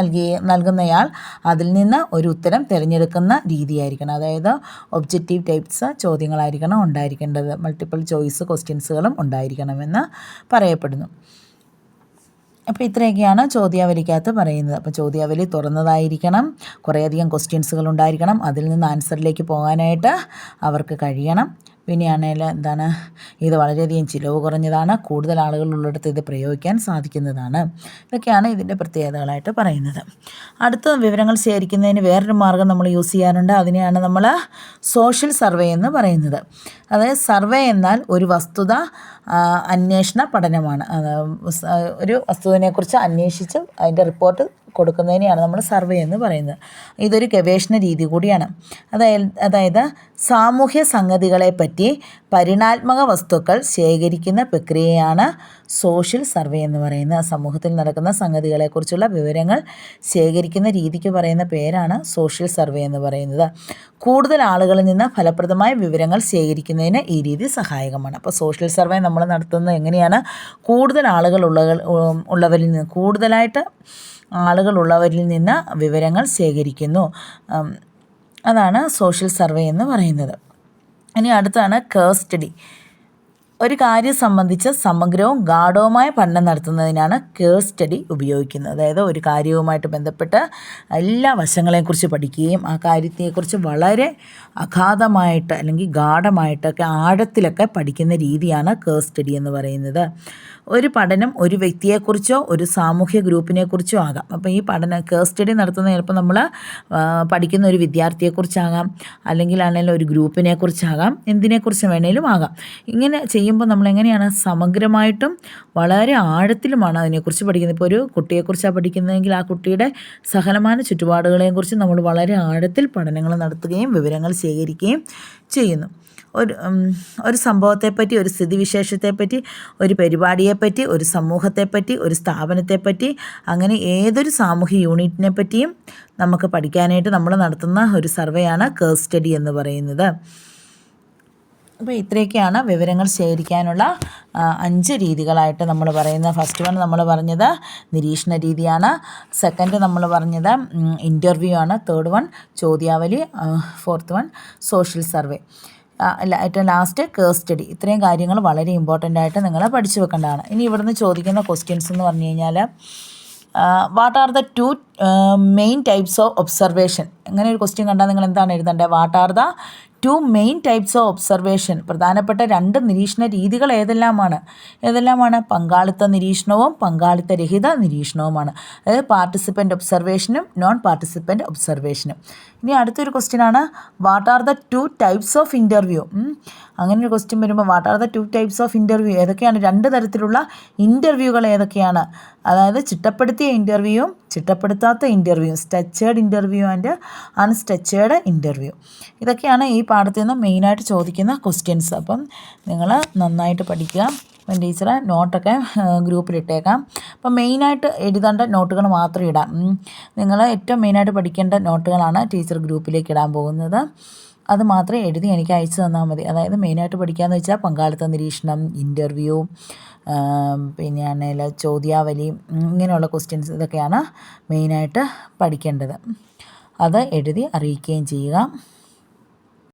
നൽകുന്നയാൾ അതിൽ നിന്ന് ഒരു ഉത്തരം തിരഞ്ഞെടുക്കുന്ന രീതിയായിരിക്കണം. അതായത് ഒബ്ജക്റ്റീവ് ടൈപ്സ് ചോദ്യങ്ങളായിരിക്കണം ഉണ്ടായിരിക്കേണ്ടത്. മൾട്ടിപ്പിൾ ചോയ്സ് ക്വസ്റ്റ്യൻസുകളും ഉണ്ടായിരിക്കണമെന്ന് പറയപ്പെടുന്നു. അപ്പോൾ ഇത്രയൊക്കെയാണ് ചോദ്യാവലിക്കകത്ത് പറയുന്നത്. അപ്പോൾ ചോദ്യാവലി തുറന്നതായിരിക്കണം, കുറേയധികം ക്വസ്റ്റ്യൻസുകൾ ഉണ്ടായിരിക്കണം, അതിൽ നിന്ന് ആൻസറിലേക്ക് പോകാനായിട്ട് അവർക്ക് കഴിയണം. പിന്നെയാണെങ്കിൽ എന്താണ്, ഇത് വളരെയധികം ചിലവ് കുറഞ്ഞതാണ്, കൂടുതൽ ആളുകൾ ഉള്ളിടത്ത് ഇത് പ്രയോഗിക്കാൻ സാധിക്കുന്നതാണ്. ഇതൊക്കെയാണ് ഇതിൻ്റെ പ്രത്യേകതകളായിട്ട് പറയുന്നത്. അടുത്ത വിവരങ്ങൾ ശേഖരിക്കുന്നതിന് വേറൊരു മാർഗ്ഗം നമ്മൾ യൂസ് ചെയ്യാറുണ്ട്. അതിനെയാണ് നമ്മൾ സോഷ്യൽ സർവേ എന്ന് പറയുന്നത്. അതായത് സർവേ എന്നാൽ ഒരു വസ്തുത അന്വേഷണ പഠനമാണ്. ഒരു വസ്തുവിനെക്കുറിച്ച് അന്വേഷിച്ച് അതിൻ്റെ റിപ്പോർട്ട് കൊടുക്കുന്നതിനെയാണ് നമ്മൾ സർവേ എന്ന് പറയുന്നത്. ഇതൊരു ഗവേഷണ രീതി കൂടിയാണ്. അതായത് സാമൂഹ്യ സംഗതികളെപ്പറ്റി പരിണാത്മക വസ്തുക്കൾ ശേഖരിക്കുന്ന പ്രക്രിയയാണ് സോഷ്യൽ സർവേ എന്ന് പറയുന്നത്. സമൂഹത്തിൽ നടക്കുന്ന സംഗതികളെക്കുറിച്ചുള്ള വിവരങ്ങൾ ശേഖരിക്കുന്ന രീതിക്ക് പറയുന്ന പേരാണ് സോഷ്യൽ സർവേ എന്ന് പറയുന്നത്. കൂടുതൽ ആളുകളിൽ നിന്ന് ഫലപ്രദമായ വിവരങ്ങൾ ശേഖരിക്കുന്നതിന് ഈ രീതി സഹായകമാണ്. അപ്പോൾ സോഷ്യൽ സർവേ നമ്മൾ നടത്തുന്നത് എങ്ങനെയാണ്? കൂടുതൽ ഉള്ളവരിൽ നിന്ന് കൂടുതലായിട്ട് ആളുകളുള്ളവരിൽ നിന്ന് വിവരങ്ങൾ ശേഖരിക്കുന്നു. അതാണ് സോഷ്യൽ സർവേ എന്ന് പറയുന്നത്. ഇനി അടുത്താണ് കേസ് സ്റ്റഡി. ഒരു കാര്യം സംബന്ധിച്ച് സമഗ്രവും ഗാഢവുമായ പഠനം നടത്തുന്നതിനാണ് കേസ് സ്റ്റഡി ഉപയോഗിക്കുന്നത്. അതായത് ഒരു കാര്യവുമായിട്ട് ബന്ധപ്പെട്ട് എല്ലാ വശങ്ങളെക്കുറിച്ച് പഠിക്കുകയും ആ കാര്യത്തെക്കുറിച്ച് വളരെ അഗാധമായിട്ട് അല്ലെങ്കിൽ ഗാഢമായിട്ടൊക്കെ ആഴത്തിലൊക്കെ പഠിക്കുന്ന രീതിയാണ് കേസ് സ്റ്റഡി എന്ന് പറയുന്നത്. ഒരു പഠനം ഒരു വ്യക്തിയെക്കുറിച്ചോ ഒരു സാമൂഹ്യ ഗ്രൂപ്പിനെക്കുറിച്ചോ ആകാം. അപ്പോൾ ഈ കേസ് സ്റ്റഡി നടത്തുന്നത് ചിലപ്പോൾ നമ്മൾ പഠിക്കുന്ന ഒരു വിദ്യാർത്ഥിയെക്കുറിച്ചാകാം, ആണെങ്കിലും ഒരു ഗ്രൂപ്പിനെക്കുറിച്ചാകാം, എന്തിനെക്കുറിച്ച് വേണേലും ആകാം. ഇങ്ങനെ ചെയ്യുമ്പോൾ നമ്മളെങ്ങനെയാണ് സമഗ്രമായിട്ടും വളരെ ആഴത്തിലുമാണ് അതിനെക്കുറിച്ച് പഠിക്കുന്നത്. ഇപ്പോൾ ഒരു കുട്ടിയെക്കുറിച്ചാണ് പഠിക്കുന്നതെങ്കിൽ ആ കുട്ടിയുടെ സകലമാന ചുറ്റുപാടുകളെക്കുറിച്ച് നമ്മൾ വളരെ ആഴത്തിൽ പഠനങ്ങൾ നടത്തുകയും വിവരങ്ങൾ ശേഖരിക്കുകയും ചെയ്യുന്നു. ഒരു സംഭവത്തെപ്പറ്റി, ഒരു സ്ഥിതിവിശേഷത്തെപ്പറ്റി, ഒരു പരിപാടിയെപ്പറ്റി, ഒരു സമൂഹത്തെപ്പറ്റി, ഒരു സ്ഥാപനത്തെപ്പറ്റി, അങ്ങനെ ഏതൊരു സാമൂഹ്യ യൂണിറ്റിനെ പറ്റിയും നമുക്ക് പഠിക്കാനായിട്ട് നമ്മൾ നടത്തുന്ന ഒരു സർവേയാണ് കേസ് സ്റ്റഡി എന്ന് പറയുന്നത്. അപ്പോൾ ഇത്രയൊക്കെയാണ് വിവരങ്ങൾ ശേഖരിക്കാനുള്ള 5 രീതികളായിട്ട് നമ്മൾ പറയുന്നത്. ഫസ്റ്റ് വൺ നമ്മൾ പറഞ്ഞത് നിരീക്ഷണ രീതിയാണ്. സെക്കൻഡ് നമ്മൾ പറഞ്ഞത് ഇൻ്റർവ്യൂ ആണ്. തേർഡ് വൺ ചോദ്യാവലി. Fourth one social survey. ഏറ്റവും ലാസ്റ്റ് കേസ് സ്റ്റഡി. ഇത്രയും കാര്യങ്ങൾ വളരെ ഇമ്പോർട്ടൻ്റ് ആയിട്ട് നിങ്ങൾ പഠിച്ചു വെക്കേണ്ടതാണ്. ഇനി ഇവിടുന്ന് ചോദിക്കുന്ന ക്വസ്റ്റ്യൻസ് എന്ന് പറഞ്ഞു കഴിഞ്ഞാൽ what are the 2 main types of observation. അങ്ങനെ ഒരു ക്വസ്റ്റ്യൻ കണ്ടാൽ നിങ്ങൾ എന്താണ് എഴുതേണ്ടത്? What are the 2 main types of observation. പ്രധാനപ്പെട്ട 2 നിരീക്ഷണ രീതികൾ ഏതെല്ലാമാണ്? പങ്കാളിത്ത നിരീക്ഷണവും പങ്കാളിത്തരഹിത നിരീക്ഷണവുമാണ്. അതായത് പാർട്ടിസിപ്പൻ്റ് ഒബ്സർവേഷനും നോൺ പാർട്ടിസിപ്പൻ്റ് ഒബ്സർവേഷനും. ഇനി അടുത്തൊരു ക്വസ്റ്റ്യനാണ് what are the 2 types of interview. അങ്ങനെ ഒരു ക്വസ്റ്റ്യൻ വരുമ്പോൾ what are the 2 types of interview ഏതൊക്കെയാണ്? 2 തരത്തിലുള്ള ഇൻ്റർവ്യൂകൾ ഏതൊക്കെയാണ്? അതായത് ചിട്ടപ്പെടുത്തിയ ഇൻ്റർവ്യൂവും ചിട്ടപ്പെടുത്താത്ത ഇൻ്റർവ്യൂ, structured interview and unstructured interview. ഇതൊക്കെയാണ് ഈ പാഠത്തിൽ നിന്ന് മെയിനായിട്ട് ചോദിക്കുന്ന ക്വസ്റ്റ്യൻസ്. അപ്പം നിങ്ങൾ നന്നായിട്ട് പഠിക്കുക. അപ്പം ടീച്ചറെ നോട്ടൊക്കെ ഗ്രൂപ്പിലിട്ടേക്കാം. അപ്പം മെയിനായിട്ട് എഴുതേണ്ട നോട്ടുകൾ മാത്രം ഇടാം. നിങ്ങൾ ഏറ്റവും മെയിനായിട്ട് പഠിക്കേണ്ട നോട്ടുകളാണ് ടീച്ചർ ഗ്രൂപ്പിലേക്ക് ഇടാൻ പോകുന്നത്. അത് മാത്രം എഴുതി എനിക്ക് അയച്ചു തന്നാൽ മതി. അതായത് മെയിനായിട്ട് പഠിക്കാമെന്ന് വെച്ചാൽ പങ്കാളിത്ത നിരീക്ഷണം, ഇൻ്റർവ്യൂ, പിന്നെയാണെങ്കിൽ ചോദ്യാവലി, ഇങ്ങനെയുള്ള ക്വസ്റ്റ്യൻസ് ഇതൊക്കെയാണ് മെയിനായിട്ട് പഠിക്കേണ്ടത്. അത് എഴുതി അറിയിക്കുകയും ചെയ്യുക.